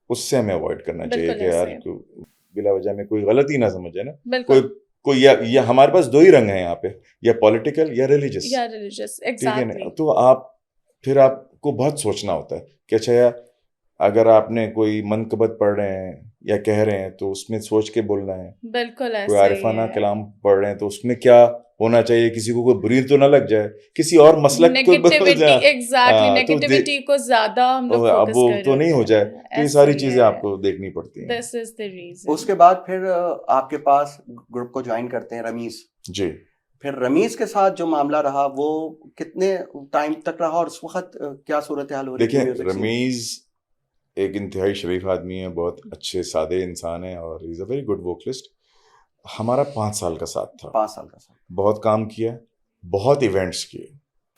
Speaker 2: उससे हमें अवॉइड करना चाहिए
Speaker 1: बिल्कुल
Speaker 2: कि यार
Speaker 1: ऐसे
Speaker 2: बिला वजह में कोई गलती ना समझे ना, कोई
Speaker 1: बिल्कुल
Speaker 2: कोई या हमारे पास दो ही रंग हैं यहाँ पे, या पॉलिटिकल या रिलीजियस,
Speaker 1: या रिलीजियस
Speaker 2: ठीक है ना।
Speaker 1: एग्जैक्टली।
Speaker 2: तो आप फिर आपको बहुत सोचना होता है कि अच्छा यार अगर आपने कोई मनकबत पढ़ रहे हैं या कह रहे हैं तो उसमें सोच के बोलना है,
Speaker 1: बिल्कुल
Speaker 2: कोई
Speaker 1: ऐसे ही
Speaker 2: आरिफाना
Speaker 1: है।
Speaker 2: कलाम पढ़ रहे हैं तो उसमें क्या होना चाहिए, किसी को कोई बुरी तो ना लग जाए, किसी और मसलक को
Speaker 1: नेगेटिविटी एग्जैक्टली
Speaker 2: तो
Speaker 1: नेगेटिविटी को ज्यादा हम लोग
Speaker 2: अब
Speaker 1: फोकस
Speaker 2: वो
Speaker 1: कर
Speaker 2: तो
Speaker 1: रहे
Speaker 2: नहीं हो
Speaker 1: होते
Speaker 2: जाए,
Speaker 1: हैं।
Speaker 2: तो ये
Speaker 1: ऐसे
Speaker 2: सारी
Speaker 1: ही
Speaker 2: चीजें
Speaker 1: है।
Speaker 2: आपको देखनी पड़ती हैं।
Speaker 1: This is the reason.
Speaker 3: उसके बाद फिर आपके पास ग्रुप को ज्वाइन करते हैं रमीज,
Speaker 2: जी
Speaker 3: फिर रमीज के साथ जो मामला रहा वो कितने टाइम तक रहा और उस वक्त क्या सूरत हाल हो रही थी
Speaker 2: देखिए
Speaker 3: म्यूजिक सीन?
Speaker 2: रमीज एक इंतहाई शरीफ आदमी है, बहुत अच्छे सादे इंसान है और is a very good vocalist. हमारा 5 साल का साथ था,
Speaker 3: 5 साल का साथ।
Speaker 2: बहुत काम किया, बहुत इवेंट्स किए।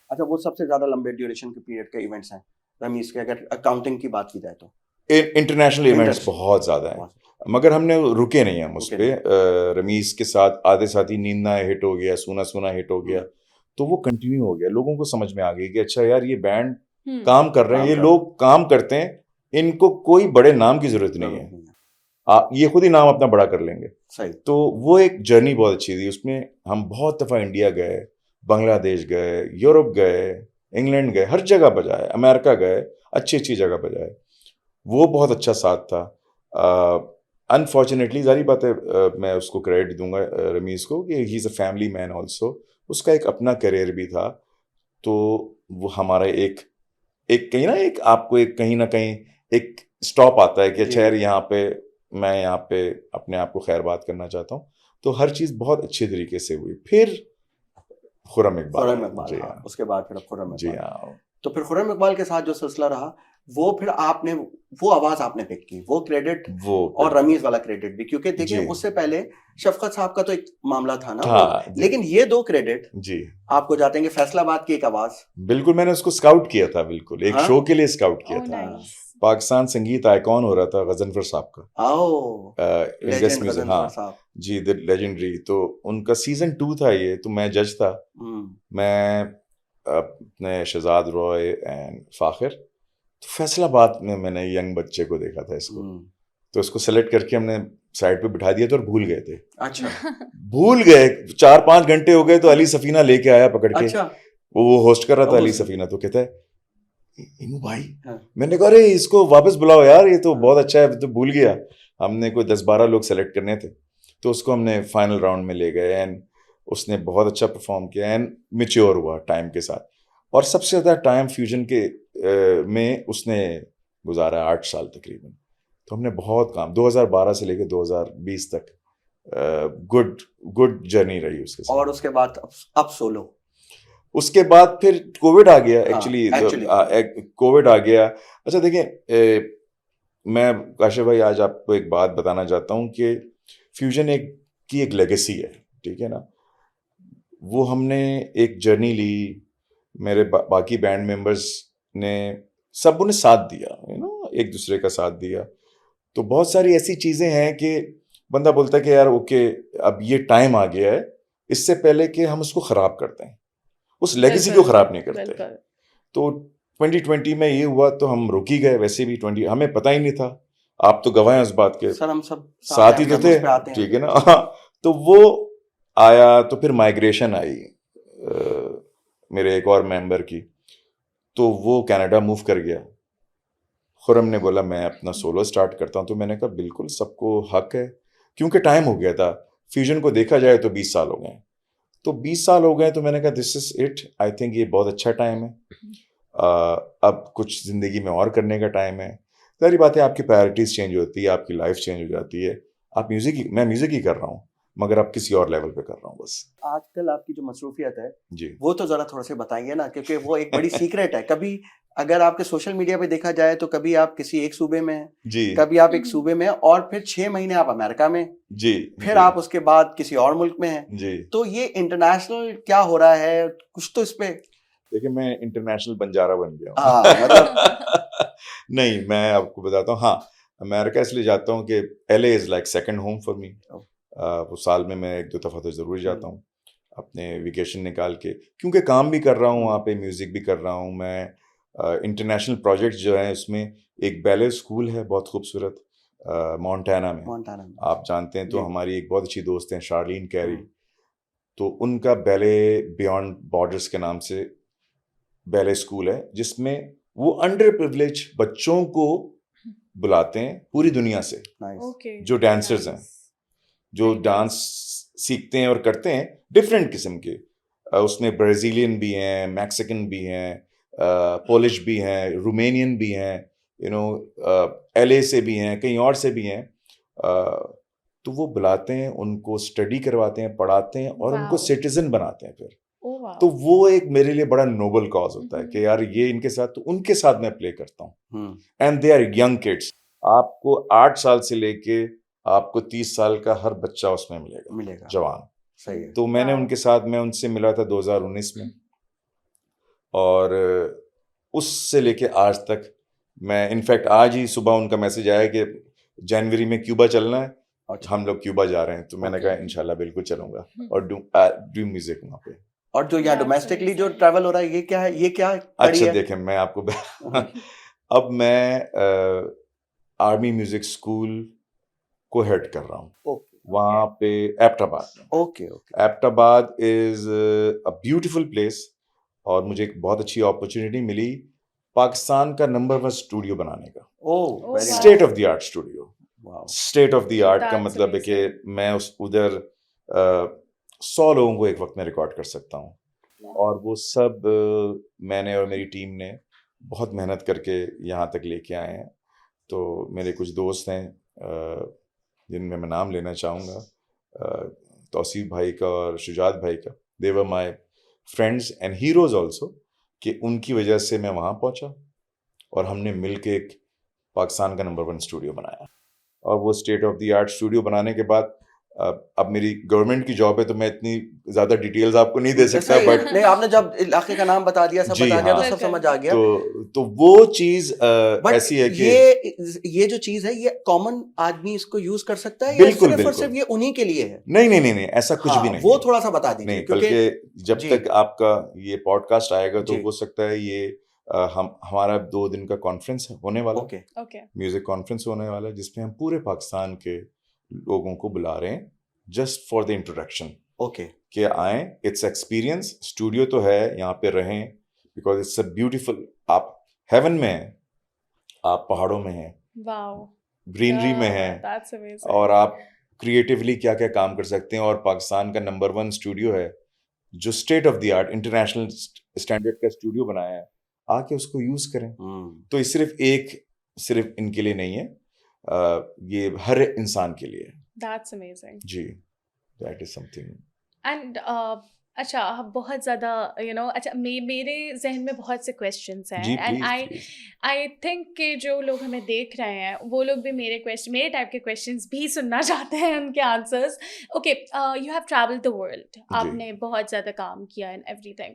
Speaker 3: अच्छा, वो सबसे ज्यादा लंबे ड्यूरेशन के पीरियड के इवेंट्स हैं रमीज के, अगर अकाउंटिंग की बात की जाए तो?
Speaker 2: इंटरनेशनल इवेंट्स
Speaker 3: International,
Speaker 2: बहुत ज़्यादा हैं,
Speaker 3: बहुत।
Speaker 2: मगर हमने रुके नहीं हम उस
Speaker 3: रुके
Speaker 2: पे। रमीज के साथ आधे साथी नींद ना हिट हो गया, सुना सुना हिट हो गया, तो वो कंटिन्यू हो गया, लोगों को समझ में आ गई कि अच्छा यार ये बैंड काम कर रहे हैं,
Speaker 3: काम
Speaker 2: ये
Speaker 3: कर
Speaker 2: लोग काम करते हैं, इनको कोई बड़े नाम की जरूरत नहीं है, ये खुद ही नाम अपना बड़ा कर लेंगे।
Speaker 3: सही।
Speaker 2: तो वो एक जर्नी बहुत अच्छी थी, उसमें हम बहुत दफ़ा इंडिया गए, बांग्लादेश गए, यूरोप गए, इंग्लैंड गए, हर जगह बजाए, अमेरिका गए, अच्छी अच्छी जगह बजाए, वो बहुत अच्छा साथ था। अनफॉर्चुनेटली जारी बात है, मैं उसको क्रेडिट दूंगा रमीज को कि he is a family man also, उसका एक अपना करियर भी था, तो वो हमारा एक एक कहीं ना एक आपको एक कहीं ना कहीं एक स्टॉप आता है कि अच्छा यार यहाँ पे मैं यहाँ पे अपने आप को खैर बात करना चाहता हूँ, तो हर चीज़ बहुत अच्छे तरीके से हुई। फिर खुर्रम इकबाल, जी
Speaker 3: हाँ,
Speaker 2: हाँ,
Speaker 3: उसके बाद फिर खुर्रम
Speaker 2: जी
Speaker 3: इकबाल।
Speaker 2: हाँ,
Speaker 3: तो फिर खुर्रम इकबाल के साथ जो सिलसिला रहा वो फिर आपने वो आवाज आपने पिक की, वो क्रेडिट
Speaker 2: वो
Speaker 3: और रमीज वाला क्रेडिट भी, क्योंकि देखिए
Speaker 2: जी
Speaker 3: उससे पहले शफकत साहब का तो एक मामला था ना
Speaker 2: था,
Speaker 3: वो,
Speaker 2: जी
Speaker 3: लेकिन ये 2 क्रेडिट
Speaker 2: जी
Speaker 3: आपको जाते हैं कि फैसलाबाद की एक आवाज।
Speaker 2: बिल्कुल, मैंने उसको स्काउट किया था, बिल्कुल एक
Speaker 3: हाँ?
Speaker 2: शो के लिए स्काउट किया
Speaker 1: ओह
Speaker 2: था।
Speaker 1: नाइस।
Speaker 2: पाकिस्तान संगीत आइकॉन हो रहा था गजनफर साहब का,
Speaker 3: आओ
Speaker 2: इंडस
Speaker 3: लेजेंड
Speaker 2: म्यूजिक,
Speaker 3: गजनफर
Speaker 2: हाँ
Speaker 3: साहब।
Speaker 2: जी, द लेजेंडरी। तो उनका सीजन 2 था ये, तो मैं जज था, मैं अपने शहजाद रॉय एंड फाखिर, तो फैसलाबाद में मैंने यंग बच्चे को देखा था इसको, तो इसको सेलेक्ट करके हमने साइड पे बिठा दिया था और भूल गए थे।
Speaker 3: अच्छा
Speaker 2: भूल गए, 4-5 घंटे हो गए तो अली सफीना लेके आया पकड़ के,
Speaker 3: अच्छा
Speaker 2: वो होस्ट कर रहा था
Speaker 3: ओ,
Speaker 2: अली
Speaker 3: उसने-
Speaker 2: सफीना, तो कहता है इमू भाई,
Speaker 3: हाँ।
Speaker 2: मैंने कहा अरे इसको वापस बुलाओ यार, ये तो
Speaker 3: हाँ।
Speaker 2: बहुत अच्छा है, तो भूल गया। हमने कोई 10-12 लोग सेलेक्ट करने थे, तो उसको हमने फाइनल राउंड में ले गए एंड उसने बहुत अच्छा परफॉर्म किया एंड मेच्योर हुआ टाइम के साथ, और सबसे ज़्यादा टाइम फ्यूजन के में उसने गुजारा 8 साल तकरीबन। तो हमने बहुत काम 2012 से लेकर 2020 तक गुड जर्नी रही उसके साथ।
Speaker 3: और उसके बाद अब सोलो,
Speaker 2: उसके बाद फिर कोविड आ गया,
Speaker 3: हाँ,
Speaker 2: एक्चुअली कोविड आ गया। अच्छा देखिए, मैं काशिफ भाई आज आपको एक बात बताना चाहता हूँ कि फ्यूजन की एक लेगेसी है, ठीक है ना। वो हमने एक जर्नी ली, मेरे बाकी बैंड मेंबर्स ने, सबों ने साथ दिया, एक दूसरे का साथ दिया। तो बहुत सारी ऐसी चीजें हैं कि बंदा बोलता है कि यार ओके, अब ये टाइम आ गया है, इससे पहले कि हम उसको खराब करते हैं, उस लेगेसी को
Speaker 1: बिल्कुल,
Speaker 2: खराब नहीं करते।
Speaker 1: बिल्कुल।
Speaker 2: तो 2020 में ये हुआ तो हम रुक ही गए। वैसे भी 20 हमें पता ही नहीं था, आप तो गवाह हैं उस बात के,
Speaker 3: सर हम सब
Speaker 2: साथ ही तो थे,
Speaker 3: पे आते हैं।
Speaker 2: ठीक है ना। हाँ, तो वो आया, तो फिर माइग्रेशन आई मेरे एक और मेंबर की, तो वो कनाडा मूव कर गया। खुरम ने बोला मैं अपना सोलो स्टार्ट करता हूँ, तो मैंने कहा बिल्कुल सबको हक है, क्योंकि टाइम हो गया था। फ्यूजन को देखा जाए तो 20 साल हो गए, तो 20 साल हो गए, तो मैंने कहा this is it, I think ये बहुत अच्छा टाइम है। अब कुछ जिंदगी में और करने का टाइम है। सारी बातें, आपकी प्रायोरिटीज चेंज होती है, आपकी लाइफ चेंज हो जाती है। आप मैं म्यूजिक ही कर रहा हूँ, मगर अब किसी और लेवल पे कर रहा हूँ बस।
Speaker 3: आजकल आपकी जो मसरूफियत है
Speaker 2: जी
Speaker 3: वो तो जरा थोड़ा से बताइए ना, क्योंकि वो एक बड़ी सीक्रेट है। कभी अगर आपके सोशल मीडिया पे देखा जाए तो कभी आप किसी एक सूबे में हैं,
Speaker 2: जी
Speaker 3: कभी आप एक सूबे में हैं, और फिर 6 महीने आप अमेरिका में,
Speaker 2: जी
Speaker 3: फिर
Speaker 2: जी
Speaker 3: आप उसके बाद किसी और मुल्क में हैं।
Speaker 2: जी।
Speaker 3: तो ये इंटरनेशनल क्या हो रहा है, कुछ तो इस पे।
Speaker 2: देखिए, मैं इंटरनेशनल बंजारा बन गया हूँ।
Speaker 3: हाँ मतलब
Speaker 2: नहीं, मैं आपको बताता हूँ। हाँ, अमेरिका इसलिए जाता हूँ कि LA is like second home for me. वो साल में मैं 1-2 दफ़ा तो ज़रूर जाता हूँ अपने वेकेशन निकाल के, क्योंकि काम भी कर रहा हूँ वहाँ पे, म्यूज़िक भी कर रहा हूँ मैं। इंटरनेशनल प्रोजेक्ट्स जो हैं उसमें एक बैले स्कूल है बहुत खूबसूरत मोंटाना में,
Speaker 3: मोंटाना में।
Speaker 2: आप जानते हैं। तो
Speaker 3: जी।
Speaker 2: हमारी एक बहुत अच्छी दोस्त हैं शार्लीन कैरी,
Speaker 3: हम्म।
Speaker 2: तो उनका बैले बियॉन्ड बॉर्डर्स के नाम से बैले स्कूल है, जिसमें वो अंडर प्रिविलेज बच्चों को बुलाते हैं पूरी दुनिया से,
Speaker 3: नाइस।
Speaker 1: ओके,
Speaker 2: जो डांसर्स हैं,
Speaker 1: नाइस।
Speaker 2: जो
Speaker 1: वेरी
Speaker 2: डांस सीखते हैं और करते हैं डिफरेंट किस्म के। उसमें ब्राज़ीलियन भी हैं, मैक्सिकन भी हैं, पोलिश भी हैं, रोमानियन भी हैं, LA से भी हैं, कहीं और से भी हैं। तो वो बुलाते हैं, उनको स्टडी करवाते हैं, पढ़ाते हैं और उनको
Speaker 1: वाओ!
Speaker 2: सिटीजन बनाते हैं फिर।
Speaker 1: ओह
Speaker 2: तो
Speaker 1: वाओ!
Speaker 2: वो एक मेरे लिए बड़ा नोबल कॉज होता है कि यार ये इनके साथ, तो उनके साथ मैं प्ले करता हूँ।
Speaker 3: Hmm.
Speaker 2: And they are young kids. आपको 8 साल से लेके आपको 30 साल का हर बच्चा उसमें मिलेगा,
Speaker 3: मिलेगा।
Speaker 2: जवान।
Speaker 3: सही है।
Speaker 2: तो मैंने
Speaker 1: वाओ!
Speaker 2: उनके साथ, मैं उनसे मिला था 2019 में, और उससे लेके आज तक मैं, इनफैक्ट आज ही सुबह उनका मैसेज आया कि जनवरी में क्यूबा चलना है,
Speaker 3: अच्छा।
Speaker 2: हम लोग क्यूबा जा रहे हैं। तो मैंने
Speaker 3: ओके।
Speaker 2: कहा इंशाल्लाह बिल्कुल चलूंगा और डू म्यूजिक वहाँ पे।
Speaker 3: और जो यहाँ
Speaker 1: दैट्स
Speaker 3: डोमेस्टिकली जो
Speaker 1: अमेजिंग।
Speaker 3: ट्रैवल हो रहा है, ये क्या है, ये क्या कड़ी
Speaker 2: अच्छा
Speaker 3: है?
Speaker 2: देखें, मैं आपको
Speaker 3: हाँ।
Speaker 2: अब मैं आर्मी म्यूजिक स्कूल को हेड कर रहा हूँ
Speaker 3: ओके
Speaker 2: वहाँ
Speaker 1: ओके,
Speaker 2: पे एबटाबाद में।
Speaker 3: Okay okay.
Speaker 2: Abbottabad is a beautiful place, और मुझे एक बहुत अच्छी अपॉर्चुनिटी मिली पाकिस्तान का नंबर 1 स्टूडियो बनाने का।
Speaker 3: Oh
Speaker 1: oh
Speaker 3: very
Speaker 2: state
Speaker 3: nice.
Speaker 2: Of
Speaker 1: wow!
Speaker 2: The art studio.
Speaker 3: Wow.
Speaker 2: State of the art का
Speaker 1: दैट्स
Speaker 2: मतलब है कि
Speaker 1: अमेजिंग।
Speaker 2: मैं उस उधर 100 लोगों को एक वक्त में रिकॉर्ड कर सकता हूँ, और वो सब मैंने और मेरी टीम ने बहुत मेहनत करके यहाँ तक लेके आए हैं। तो मेरे कुछ दोस्त हैं जिनमें मैं नाम लेना चाहूँगा, तौसीफ भाई का और शुजात भाई का। They were my friends and heroes also, कि उनकी वजह से मैं वहाँ पहुँचा और हमने मिल के एक पाकिस्तान का नंबर 1 स्टूडियो बनाया। और वो state of the art studio बनाने के बाद अब मेरी गवर्नमेंट की जॉब है, तो मैं इतनी ज़्यादा डिटेल्स आपको नहीं दे सकता,
Speaker 3: सही है।
Speaker 2: बट
Speaker 3: नहीं, आपने जब इलाके का नाम बता दिया, सब
Speaker 2: जी
Speaker 3: बता दिया, तो
Speaker 2: हाँ।
Speaker 3: सब
Speaker 1: बिल्कुल।
Speaker 3: समझ आ गया।
Speaker 2: तो वो चीज़
Speaker 3: बट
Speaker 2: ऐसी है कि
Speaker 3: ये जो चीज है, ये कॉमन आदमी इसको यूज कर सकता है या
Speaker 2: बिल्कुल
Speaker 3: सिर्फ और सिर्फ
Speaker 2: बिल्कुल
Speaker 3: ये उन्हीं के लिए है?
Speaker 2: नहीं नहीं नहीं नहीं, ऐसा कुछ भी
Speaker 3: हाँ,
Speaker 2: नहीं
Speaker 3: वो
Speaker 2: है।
Speaker 3: थोड़ा सा बता दीजिए,
Speaker 2: नहीं,
Speaker 3: क्योंकि
Speaker 2: बल्कि जब
Speaker 3: जी
Speaker 2: तक आपका ये पॉडकास्ट आएगा तो
Speaker 3: जी।
Speaker 2: हो सकता है ये हमारा 2 दिन का कॉन्फ्रेंस होने वाला है,
Speaker 3: ओके
Speaker 1: ओके,
Speaker 2: म्यूजिक कॉन्फ्रेंस होने वाला है, जिसमें हम पूरे पाकिस्तान के लोगों को बुला रहे हैं just for the introduction,
Speaker 3: okay.
Speaker 2: कि आए, इट्स एक्सपीरियंस। स्टूडियो तो है, यहाँ पे रहें, बिकॉज इट्स अ ब्यूटीफुल, आप हेवन में हैं, आप पहाड़ों में हैं,
Speaker 1: वाओ!
Speaker 2: ग्रीनरी में हैं,
Speaker 1: दैट्स
Speaker 2: और
Speaker 1: अमेजिंग।
Speaker 2: आप क्रिएटिवली क्या क्या काम कर सकते हैं। और पाकिस्तान का नंबर 1 स्टूडियो है, जो state of the art international standard का स्टूडियो बनाया है, आके उसको यूज करें। तो ये सिर्फ इनके लिए नहीं है, ये हर इंसान के लिए है।
Speaker 1: That's amazing.
Speaker 2: जी, दैट इज समथिंग।
Speaker 1: एंड अच्छा, बहुत ज़्यादा अच्छा मेरे ज़हन में बहुत से क्वेश्चंस हैं
Speaker 2: जी
Speaker 1: and
Speaker 2: please
Speaker 1: I
Speaker 2: please.
Speaker 1: I think कि जो लोग हमें देख रहे हैं वो लोग भी मेरे टाइप के क्वेश्चंस भी सुनना चाहते हैं उनके answers. Okay, you have travelled the world,
Speaker 2: जी
Speaker 1: आपने बहुत ज़्यादा काम किया इन एवरीथिंग।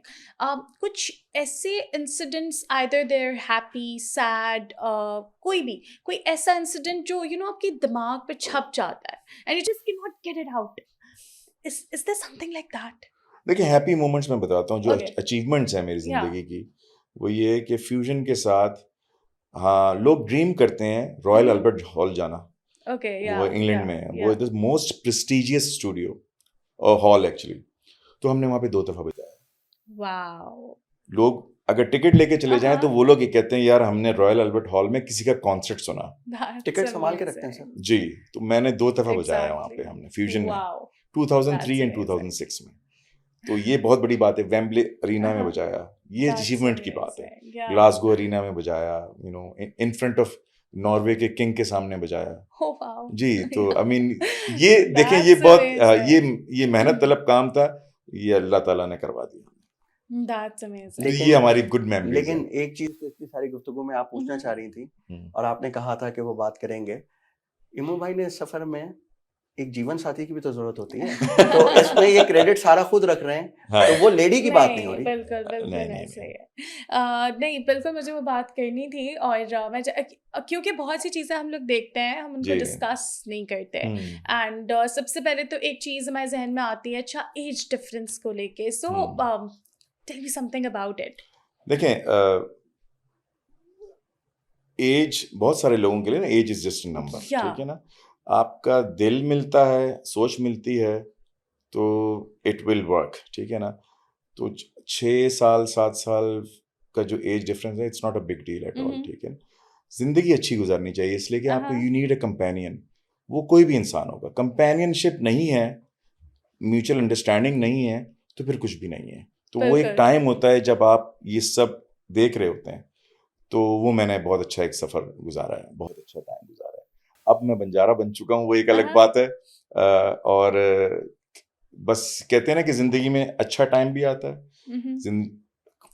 Speaker 1: कुछ ऐसे incidents, either they're happy sad, कोई ऐसा इंसिडेंट जो आपके दिमाग पे छप जाता है and you just can not get it out, is there something like that?
Speaker 2: देखिए, हैप्पी मोमेंट्स मैं बताता हूँ, जो
Speaker 1: ओके,
Speaker 2: अचीवमेंट्स हैं मेरी
Speaker 1: या
Speaker 2: ज़िंदगी की, वो ये है कि फ्यूजन के साथ, हाँ, लोग ड्रीम करते हैं रॉयल अल्बर्ट हॉल जाना,
Speaker 1: ओके, या
Speaker 2: वो इंग्लैंड में है, वो
Speaker 1: या
Speaker 2: द मोस्ट प्रेस्टिजियस स्टूडियो और हॉल एक्चुअली। तो हमने वहाँ पे 2 दफ़ा बजाया।
Speaker 1: वाओ,
Speaker 2: लोग अगर टिकट लेके चले जाएँ तो
Speaker 1: हाँ,
Speaker 2: वो लोग ये कहते हैं, यार हमने रॉयल अल्बर्ट हॉल में किसी का कॉन्सर्ट सुना।
Speaker 1: दैट्स
Speaker 3: टिकट संभाल के रखते हैं सर।
Speaker 1: अमेजिंग,
Speaker 2: जी, तो मैंने 2 दफ़ा बजाया वहाँ पे
Speaker 1: एग्जैक्टली,
Speaker 2: हमने फ्यूजन में,
Speaker 1: वाओ,
Speaker 2: 2003
Speaker 1: दैट्स
Speaker 2: एंड
Speaker 1: अमेजिंग,
Speaker 2: 2006 में। तो ये बहुत बड़ी बात है, वेम्बले अरीना में
Speaker 1: हाँ,
Speaker 2: बजाया, ये
Speaker 1: दैट्स
Speaker 2: अचीवमेंट की बात है।
Speaker 1: अमेजिंग, या
Speaker 2: ग्लासगो अरीना में बजाया, इन फ्रंट ऑफ नॉर्वे के किंग के सामने बजाया।
Speaker 1: ओ वाओ,
Speaker 2: जी, तो आई मीन ये देखें, ये
Speaker 1: दैट्स
Speaker 2: बहुत
Speaker 1: अमेजिंग,
Speaker 2: ये मेहनत तलब काम था, ये अल्लाह ताला ने करवा दिया।
Speaker 1: दैट्स
Speaker 2: तो
Speaker 1: अमेजिंग,
Speaker 2: ये
Speaker 3: लेकिन
Speaker 2: हमारी गुड मेमोरीज
Speaker 3: लेकिन
Speaker 2: हैं।
Speaker 3: एक चीज तो इतनी सारी गुफ्तगू में आप पूछना चाह रही थी
Speaker 2: हम्म,
Speaker 3: और आपने कहा था कि वो बात करेंगे। इमू भाई ने इस सफर में एक जीवन साथी की भी तो जरूरत होती है, तो इसमें ये क्रेडिट सारा खुद रख रहे हैं,
Speaker 2: हाँ,
Speaker 3: तो वो लेडी की बात नहीं हो
Speaker 1: नहीं,
Speaker 3: रही।
Speaker 1: बिल्कुल, बिल्कुल
Speaker 2: नहीं नहीं
Speaker 1: ऐसे
Speaker 2: नहीं,
Speaker 1: ही है। नहीं, बिल्कुल मुझे वो बात करनी थी और क्योंकि बहुत सी चीज़ें हम लोग देखते हैं, हम उनको
Speaker 2: जी,
Speaker 1: डिस्कस नहीं करते
Speaker 2: हम्म
Speaker 1: एंड सबसे पहले तो एक चीज़ हमारे ज़हन में आती है, अच्छा एज डिफरेंस को लेके, so
Speaker 2: hmm
Speaker 1: tell me something about it.
Speaker 2: देखें, एज बहुत सारे लोगों के लिए ना, age is just a number,
Speaker 1: या
Speaker 2: ठीक है ना। आपका दिल मिलता है, सोच मिलती है, तो इट विल वर्क, ठीक है ना। तो 6 साल 7 साल का जो एज डिफरेंस है, it's not a big deal at all, ठीक है ना। जिंदगी अच्छी गुजारनी चाहिए, इसलिए कि आपको, यू नीड अ कंपेनियन। वो कोई भी इंसान होगा, कंपेनियनशिप नहीं है, म्यूचुअल अंडरस्टैंडिंग नहीं है, तो फिर कुछ भी नहीं है। तो वो एक
Speaker 1: बिल्कुल,
Speaker 2: टाइम होता है जब आप ये सब देख रहे होते हैं। तो वो मैंने बहुत अच्छा एक सफ़र गुजारा है, बहुत अच्छा टाइम गुजारा है। अब मैं बंजारा बन चुका हूँ, वो एक अलग
Speaker 1: हाँ,
Speaker 2: बात है। और बस कहते हैं ना कि ज़िंदगी में अच्छा टाइम भी आता है,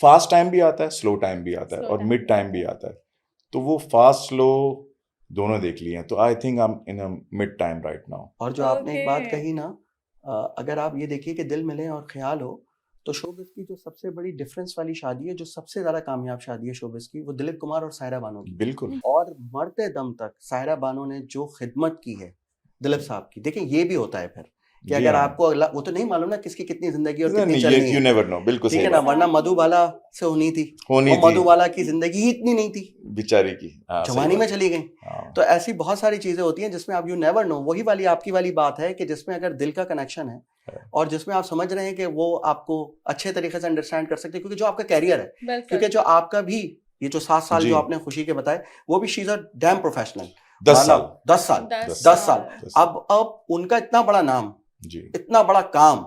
Speaker 2: फास्ट टाइम भी आता है, स्लो टाइम भी आता है,
Speaker 1: स्लो
Speaker 2: और
Speaker 1: टाइम
Speaker 2: मिड
Speaker 1: भी
Speaker 2: टाइम
Speaker 1: आता
Speaker 2: भी
Speaker 1: है,
Speaker 2: आता है। तो वो फास्ट स्लो दोनों देख लिए हैं, तो I think I am in a mid time right now.
Speaker 3: और जो आपने एक
Speaker 1: ओके,
Speaker 3: बात कही ना, अगर आप ये देखिए कि दिल मिले और ख्याल हो, तो शोबिस की जो सबसे बड़ी डिफरेंस वाली शादी है, जो सबसे ज्यादा कामयाब शादी है शोबिस की, वो दिलीप कुमार और सायरा बानो की।
Speaker 2: बिल्कुल।
Speaker 3: और मरते दम तक सायरा बानो ने जो खिदमत की है दिलीप साहब की, देखिए ये भी होता है फिर कि
Speaker 2: जी
Speaker 3: अगर
Speaker 2: हाँ,
Speaker 3: आपको वो तो नहीं मालूम ना किसकी कितनी जिंदगी और
Speaker 2: नहीं
Speaker 3: कितनी
Speaker 2: नहीं,
Speaker 3: चलनी
Speaker 2: यू
Speaker 3: है,
Speaker 2: नेवर नो, बिल्कुल
Speaker 3: ठीक
Speaker 2: सही
Speaker 3: है ना,
Speaker 2: बात
Speaker 3: वरना
Speaker 1: एग्जैक्टली,
Speaker 3: मधुबाला से होनी थी,
Speaker 2: होनी
Speaker 3: और
Speaker 2: थी,
Speaker 3: मधुबाला की जिंदगी ही इतनी नहीं थी,
Speaker 2: बेचारी की, हाँ सही
Speaker 3: जवानी में
Speaker 2: बात है।
Speaker 3: चली गई।
Speaker 2: हाँ
Speaker 3: तो ऐसी बहुत सारी चीजें होती हैं जिसमें आप यू नेवर नो, वही वाली आपकी वाली बात है कि जिसमें अगर दिल का कनेक्शन है
Speaker 2: है।
Speaker 3: और जिसमें आप समझ रहे हैं कि वो आपको अच्छे तरीके से अंडरस्टैंड कर सकते हैं, क्योंकि जो आपका कैरियर है,
Speaker 1: बिल्कुल,
Speaker 3: क्योंकि जो आपका भी ये जो 7 साल
Speaker 2: जी,
Speaker 3: जो आपने खुशी के बताए, वो भी she is a dam professional,
Speaker 2: 10 साल,
Speaker 3: मतलब 10 साल,
Speaker 1: 10
Speaker 3: 10 साल।
Speaker 1: साल,
Speaker 2: 10 साल,
Speaker 3: अब उनका इतना बड़ा नाम,
Speaker 2: जी।
Speaker 3: इतना बड़ा काम,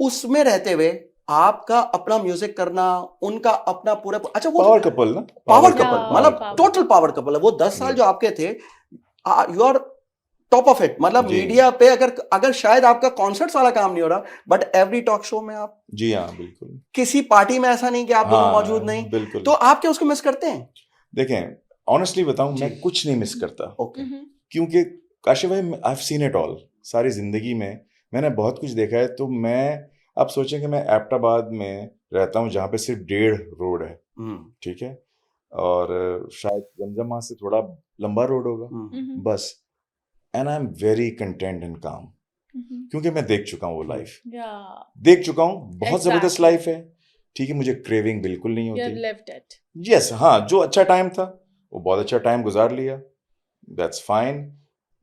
Speaker 3: उसमें रहते हुए आपका अपना म्यूजिक करना, उनका अपना पूरा, अच्छा वो
Speaker 2: पावर कपल ना,
Speaker 3: पावर
Speaker 2: पावर
Speaker 1: या
Speaker 3: कपल,
Speaker 2: कपल,
Speaker 3: मतलब
Speaker 2: power
Speaker 1: power
Speaker 2: couple.
Speaker 3: Total power couple है वो। 10 साल
Speaker 2: जी
Speaker 3: जो आपके थे, you are top of it, मतलब
Speaker 2: जी
Speaker 3: मीडिया पे अगर अगर शायद आपका कॉन्सर्ट वाला काम नहीं हो रहा, बट एवरी टॉक शो में आप,
Speaker 2: जी, हाँ बिल्कुल,
Speaker 3: किसी पार्टी में ऐसा नहीं कि आप दोनों मौजूद नहीं,
Speaker 2: हाँ बिल्कुल।
Speaker 3: तो आप क्या उसको मिस करते हैं?
Speaker 2: देखें, ऑनेस्टली बताऊं,
Speaker 3: जी,
Speaker 2: मैं कुछ नहीं मिस करता,
Speaker 3: ओके,
Speaker 2: क्योंकि काशिफ भाई, आई हैव सीन इट ऑल। सारी जिंदगी में मैंने बहुत कुछ देखा है। तो मैं, आप सोचें कि मैं एबटाबाद में रहता हूँ, जहाँ पे सिर्फ 1.5 रोड है, ठीक है, और शायद जमजमा से थोड़ा लंबा रोड होगा, बस। And I am very content and काम, क्योंकि मैं देख चुका हूँ वो लाइफ,
Speaker 1: या
Speaker 2: देख चुका हूँ, बहुत जबरदस्त
Speaker 1: एग्जैक्टली,
Speaker 2: लाइफ है, ठीक है। मुझे क्रेविंग बिल्कुल नहीं
Speaker 1: यू हैव
Speaker 2: होती।
Speaker 1: लिव्ड इट,
Speaker 2: यस, हाँ, जो अच्छा टाइम था वो बहुत अच्छा टाइम गुजार लिया, दैट्स फाइन,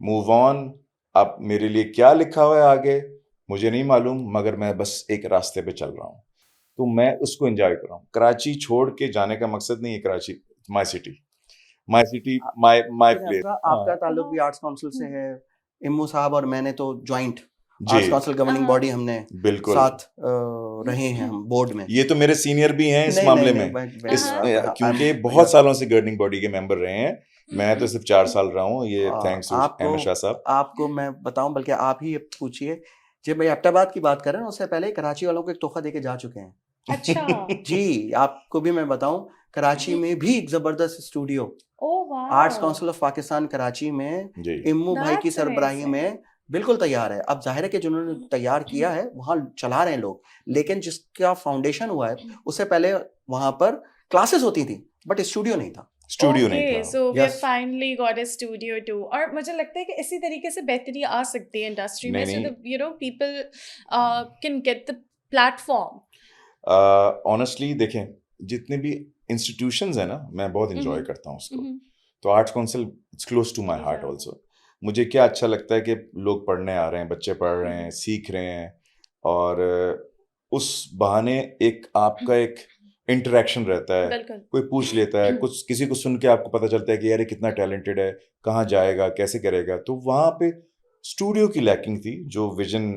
Speaker 2: मूव ऑन। अब मेरे लिए क्या लिखा हुआ है आगे मुझे नहीं मालूम, मगर मैं बस एक रास्ते पे चल रहा हूँ, तो मैं उसको एंजॉय कर रहा हूँ। कराची छोड़ के जाने का मकसद नहीं है, Karachi my city, my city, my place.
Speaker 3: आपका
Speaker 2: हाँ
Speaker 3: आपका ताल्लुक भी आर्ट्स काउंसिल से है। इम्मू साहब और मैंने तो जॉइंट
Speaker 2: जी,
Speaker 3: आर्ट्स काउंसिल गवर्निंग बॉडी हमने
Speaker 2: बिल्कुल।
Speaker 3: साथ रहे हैं हम बोर्ड में।
Speaker 2: ये तो मेरे सीनियर भी हैं इस
Speaker 3: नहीं
Speaker 2: मामले
Speaker 3: नहीं
Speaker 2: में,
Speaker 3: नहीं,
Speaker 2: इस
Speaker 3: I'm-
Speaker 2: क्योंकि
Speaker 3: I'm-
Speaker 2: बहुत सालों से गवर्निंग बॉडी के मेंबर रहे हैं। मैं तो सिर्फ 4 साल रहा हूँ, ये थैंक्स टू
Speaker 3: आपको
Speaker 2: अहमद शाह साहब।
Speaker 3: आपको मैं बताऊं, बल्कि आप ही पूछिए जब भाई एबटाबाद की बात कर रहे हैं उससे पहले कराची वालों को एक तोहफा देके जा चुके हैं।
Speaker 1: अच्छा।
Speaker 3: जी, आपको भी मैं बताऊं, कराची में भी एक जबरदस्त studio
Speaker 1: oh
Speaker 3: arts
Speaker 1: wow,
Speaker 3: council of Pakistan Karachi में
Speaker 2: जी
Speaker 3: इम्मू भाई की
Speaker 1: दैट्स
Speaker 3: सरबराही
Speaker 1: अमेजिंग।
Speaker 3: में बिल्कुल तैयार है। अब जाहिर है कि जिन्होंने तैयार किया है वहां चला रहे हैं लोग, लेकिन जिसका फाउंडेशन हुआ है उससे पहले वहां पर क्लासेस होती थी बट स्टूडियो नहीं था।
Speaker 2: स्टूडियो नहीं
Speaker 1: ओके,
Speaker 2: था
Speaker 1: so we have
Speaker 3: yes,
Speaker 1: finally got a studio too. और मुझे लगता है कि इसी तरीके से बेहतरी आ सकती है इंडस्ट्री में,
Speaker 2: नहीं
Speaker 1: सो
Speaker 2: नहीं
Speaker 1: the you know people can get the platform.
Speaker 2: Honestly देखें जितने भी इंस्टीट्यूशंस है ना मैं बहुत इंजॉय
Speaker 1: हम्म
Speaker 2: करता हूँ उसको।
Speaker 1: हम्म
Speaker 2: तो arts council it's close to my heart
Speaker 1: या
Speaker 2: आल्सो। मुझे क्या अच्छा लगता है कि लोग पढ़ने आ रहे हैं, बच्चे पढ़ रहे हैं, सीख रहे हैं, और उस बहाने एक आपका एक इंटरेक्शन रहता है।
Speaker 1: बिल्कुल।
Speaker 2: कोई पूछ लेता है कुछ, किसी को सुन के आपको पता चलता है कि यार ये कितना टैलेंटेड है, कहाँ जाएगा, कैसे करेगा। तो वहाँ पे स्टूडियो की लैकिंग थी, जो विजन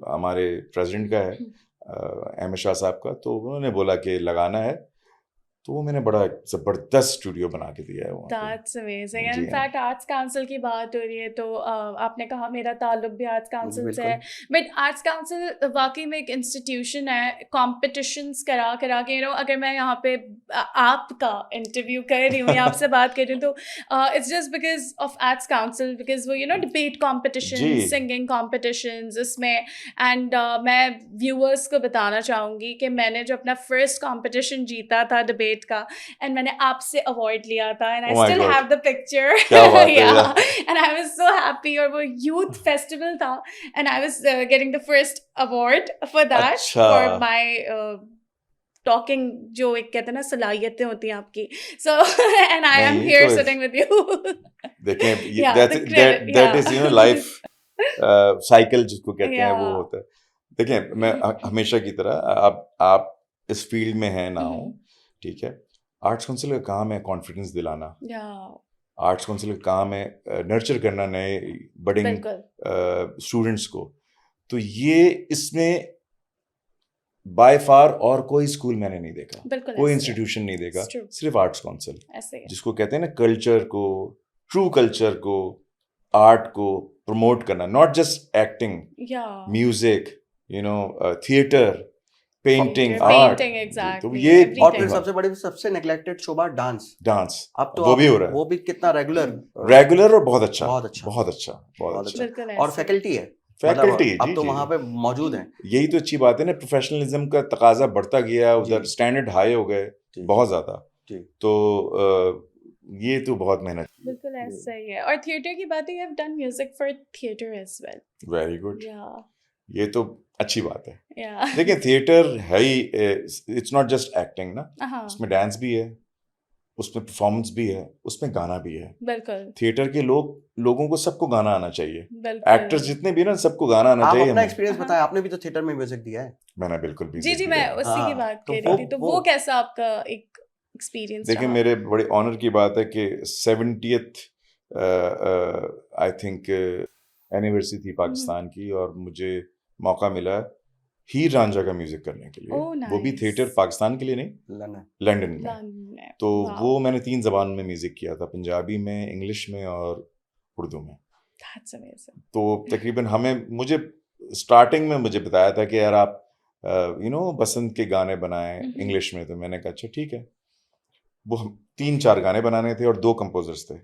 Speaker 2: हमारे प्रेसिडेंट का है अहमद शाह साहब का, तो उन्होंने बोला कि लगाना है, तो वो मैंने बड़ा जबरदस्त स्टूडियो बना के दिया है वहाँ पे।
Speaker 1: That's amazing.
Speaker 2: जी हाँ,
Speaker 1: इनफैक्ट आर्ट्स काउंसिल की बात हो रही है तो आपने कहा मेरा ताल्लुक भी आर्ट्स काउंसिल से है,
Speaker 3: बिल्कुल।
Speaker 1: बट आर्ट्स काउंसिल वाकई में एक इंस्टीट्यूशन है। कॉम्पिटिशन्स करा करा के अगर मैं यहाँ पे आपका इंटरव्यू कर रही हूँ या आपसे बात कर रही हूँ तो it's just because of arts council, because वो डिबेट कॉम्पिटिशन,
Speaker 2: जी
Speaker 1: सिंगिंग कॉम्पिटिशन्स इसमें। एंड मैं व्यूअर्स को बताना चाहूँगी कि मैंने जो अपना फर्स्ट कॉम्पिटिशन जीता था डिबेट का, एंड मैंने आपसे अवार्ड लिया था, and I
Speaker 2: oh my
Speaker 1: still
Speaker 2: God,
Speaker 1: have the picture.
Speaker 2: क्या बात है
Speaker 1: या
Speaker 2: यार।
Speaker 1: And I was so happy. और वो यूथ फेस्टिवल था and I was getting the first award for that,
Speaker 2: अच्छा,
Speaker 1: फॉर माय टॉकिंग, जो एक कहते हैं ना सलाहियतें होती हैं आपकी। सो एंड आई एम
Speaker 2: नहीं
Speaker 1: हियर
Speaker 2: तो
Speaker 1: सिटिंग विद यू।
Speaker 2: देखें
Speaker 1: या
Speaker 2: that
Speaker 1: the
Speaker 2: that
Speaker 1: credit,
Speaker 2: that
Speaker 1: या
Speaker 2: इज लाइफ साइकिल जिसको कहते हैं
Speaker 1: या
Speaker 2: वो होता है। देखें मैं हमेशा की तरह, आप इस फील्ड में हैं ना हो, ठीक है। आर्ट्स काउंसिल का काम है कॉन्फिडेंस दिलाना,
Speaker 1: या
Speaker 2: आर्ट्स काउंसिल का काम है नर्चर करना नए बडिंग
Speaker 1: बिल्कुल
Speaker 2: स्टूडेंट्स को। तो ये इसमें बाय फार और कोई स्कूल मैंने नहीं देखा,
Speaker 1: बिल्कुल
Speaker 2: कोई
Speaker 1: ऐसे है,
Speaker 2: इंस्टीट्यूशन नहीं देखा,
Speaker 1: इट्स ट्रू,
Speaker 2: सिर्फ आर्ट्स काउंसिल,
Speaker 1: ऐसे ही है।
Speaker 2: जिसको कहते हैं ना कल्चर को, ट्रू कल्चर को, आर्ट को प्रमोट करना, नॉट जस्ट एक्टिंग,
Speaker 1: या
Speaker 2: music, theatre, painting,
Speaker 1: theater,
Speaker 2: art.
Speaker 1: painting,
Speaker 2: तो
Speaker 1: exactly,
Speaker 2: ये
Speaker 3: और फिर
Speaker 1: everything.
Speaker 3: सबसे बड़ी सबसे नेग्लेक्टेड शोबा डांस।
Speaker 2: डांस
Speaker 3: अब तो
Speaker 2: वो भी
Speaker 3: आप
Speaker 2: हो रहा है,
Speaker 3: वो भी कितना रेगुलर
Speaker 2: रेगुलर और बहुत अच्छा,
Speaker 3: बहुत अच्छा,
Speaker 2: बहुत अच्छा, बहुत
Speaker 3: बहुत
Speaker 2: अच्छा।
Speaker 3: अच्छा।
Speaker 1: बिल्कुल
Speaker 3: और
Speaker 1: ऐसे ही।
Speaker 3: फैकल्टी है,
Speaker 2: फैकल्टी,
Speaker 3: मतलब अब
Speaker 2: जी
Speaker 3: तो
Speaker 2: जी,
Speaker 3: वहां पे मौजूद हैं।
Speaker 2: यही तो अच्छी बात है ना, प्रोफेशनलिज्म का तकाजा बढ़ता गया,
Speaker 3: जी
Speaker 2: उधर स्टैंडर्ड हाई हो गए
Speaker 3: जी
Speaker 2: बहुत ज्यादा।
Speaker 3: जी।
Speaker 2: तो ये तो बहुत मेहनत की
Speaker 1: बिल्कुल ऐसा ही है। और थिएटर की बात है, you have done music for theatre as well.
Speaker 2: Very good,
Speaker 1: या
Speaker 2: ये तो अच्छी बात है।
Speaker 1: या
Speaker 2: देखिए थिएटर है ही, इट्स नॉट जस्ट एक्टिंग ना,
Speaker 1: हाँ
Speaker 2: उसमें डांस भी है, उसमें परफॉर्मेंस भी है, उसमें गाना भी है।
Speaker 1: बिल्कुल
Speaker 2: थिएटर के लोगों को सबको गाना आना चाहिए,
Speaker 1: बिल्कुल।
Speaker 2: एक्टर्स जितने भी ना सबको गाना आना
Speaker 3: आप
Speaker 2: चाहिए।
Speaker 3: अपना
Speaker 2: हमें
Speaker 3: एक्सपीरियंस
Speaker 1: हाँ
Speaker 3: बताएं, आपने भी तो थिएटर में म्यूजिक दिया है।
Speaker 2: मैंने बिल्कुल भी
Speaker 1: जी जी, मैं उसी की बात
Speaker 3: तो
Speaker 1: कर रही थी, तो वो कैसा आपका एक एक्सपीरियंस
Speaker 2: देखिए
Speaker 1: रहा?
Speaker 2: मेरे बड़े ऑनर की बात है कि 70th आई थिंक एनिवर्सरी थी पाकिस्तान की, और मुझे मौका मिला हीर रांझा का म्यूजिक करने के लिए।
Speaker 1: ओह
Speaker 2: वो भी
Speaker 1: नाइस।
Speaker 2: थिएटर पाकिस्तान के लिए नहीं,
Speaker 3: लंदन।
Speaker 2: लंदन में।
Speaker 1: लंदन में,
Speaker 2: तो
Speaker 1: वाओ,
Speaker 2: वो मैंने 3 जबान में म्यूजिक किया था, पंजाबी में, इंग्लिश में और उर्दू में।
Speaker 1: That's amazing.
Speaker 2: तो तकरीबन मुझे स्टार्टिंग में मुझे बताया था कि यार आप बसंत के गाने बनाएं इंग्लिश में। तो मैंने कहा अच्छा ठीक है। वो 3-4 गाने बनाने थे और 2 कंपोजर्स थे,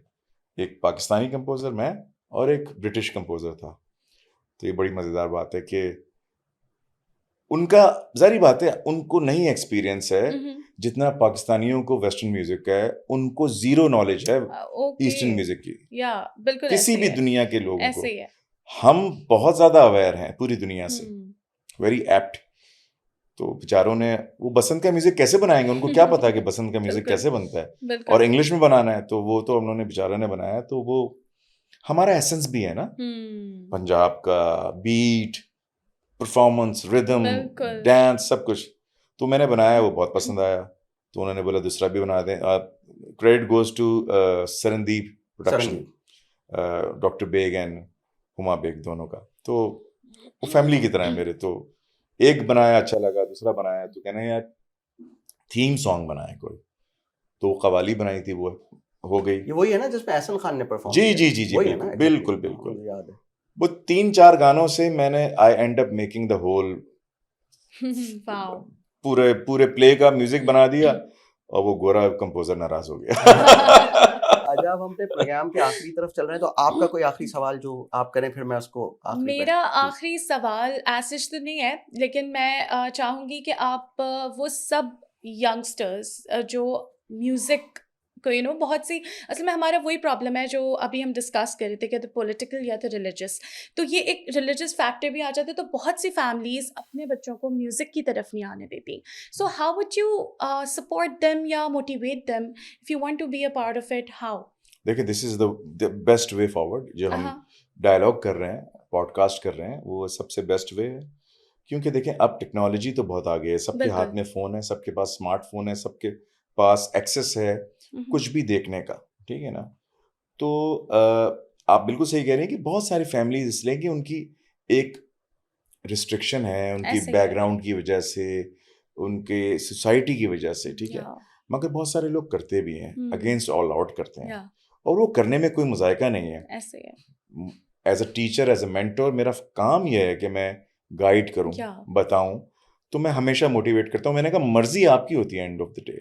Speaker 2: एक पाकिस्तानी कंपोजर मैं और एक ब्रिटिश कंपोजर था। तो ये बड़ी मज़ेदार बात है कि उनका, जारी बात है, उनको नहीं एक्सपीरियंस है जितना पाकिस्तानियों को वेस्टर्न म्यूजिक का है। उनको जीरो नॉलेज है
Speaker 1: ओके,
Speaker 2: ईस्टर्न म्यूजिक की,
Speaker 1: या बिल्कुल
Speaker 2: किसी
Speaker 1: ऐसे
Speaker 2: भी
Speaker 1: ही है,
Speaker 2: दुनिया के लोगों
Speaker 1: ऐसे
Speaker 2: को।
Speaker 1: ही है।
Speaker 2: हम बहुत ज्यादा अवेयर हैं पूरी दुनिया से, वेरी एप्ट। तो बेचारों ने वो बसंत का म्यूजिक कैसे बनाएंगे, उनको क्या पता कि बसंत का म्यूजिक
Speaker 1: बिल्कुल,
Speaker 2: कैसे बनता है,
Speaker 1: बिल्कुल।
Speaker 2: और इंग्लिश में बनाना है। तो वो तो उन्होंने बेचारों ने बनाया। तो वो हमारा एसेंस भी है ना, पंजाब का बीट, परफॉर्मेंस, रिदम,
Speaker 1: बिल्कुल।
Speaker 2: डांस, सब कुछ। तो मैंने बनाया, वो बहुत पसंद आया। तो उन्होंने बोला दूसरा भी बना दें। Credit goes to Sarandeep production, doctor Baig and Huma Baig, दोनों का। तो वो फैमिली की तरह है मेरे। तो एक बनाया, अच्छा लगा, दूसरा बनाया, तो कहना यार थीम सॉन्ग बनाए कोई। तो कवाली बनाई थी, वो हो गई।
Speaker 3: ये वही है ना जिसमें एहसन खान ने परफॉर्म
Speaker 2: जी
Speaker 3: किया?
Speaker 2: जी जी जी,
Speaker 3: वही है ना,
Speaker 2: बिल्कुल
Speaker 3: exactly,
Speaker 2: बिल्कुल बिल्कुल।
Speaker 3: मुझे याद है।
Speaker 2: वो 3-4 गानों से मैंने I end up making the whole
Speaker 1: wow
Speaker 2: पूरे पूरे प्ले का म्यूजिक बना दिया और वो गोरा कंपोजर नाराज हो गया।
Speaker 3: आज आप हम पे प्रोग्राम के आखिरी तरफ चल रहे हैं, तो आपका कोई आखिरी सवाल जो आप करें, फिर मैं उसको आखिरी
Speaker 1: मेरा
Speaker 3: question-
Speaker 1: आखिरी सवाल ऐसे तो नहीं है, लेकिन मैं चाहूँगी कि आप वो सब यंगस्टर्स जो म्यूज़िक को बहुत सी असल में हमारा वही प्रॉब्लम है जो अभी हम डिस्कस कर रहे थे कि तो पॉलिटिकल या तो रिलीजियस, तो ये एक रिलीजियस फैक्टर भी आ जाता है, तो बहुत सी फैमिलीज अपने बच्चों को म्यूज़िक की तरफ नहीं आने देती। So how would you support them या motivate them if you want to be a part of it? How?
Speaker 2: देखिए, this is the best way forward. जो हम डायलॉग कर रहे हैं, पॉडकास्ट कर रहे हैं, वो सबसे बेस्ट वे है। क्योंकि देखें, अब टेक्नोलॉजी तो बहुत आगे है, सबके हाथ में फ़ोन है, सबके पास स्मार्टफोन है, सबके पास एक्सेस है कुछ भी देखने का, ठीक है ना। तो आप बिल्कुल सही कह रहे हैं कि बहुत सारी फैमिलीज इसलिए कि उनकी एक रिस्ट्रिक्शन है, उनकी बैकग्राउंड की वजह से, उनके सोसाइटी की वजह से, ठीक है। मगर बहुत सारे लोग करते भी हैं, अगेंस्ट ऑल आउट करते हैं, और वो करने में कोई मुजायका नहीं है।
Speaker 1: ऐसे है।
Speaker 2: As a teacher, as a mentor, मेरा काम यह है कि मैं गाइड करूं, बताऊं, तो मैं हमेशा मोटिवेट करता हूं। मैंने कहा मर्जी आपकी होती है एंड ऑफ द डे।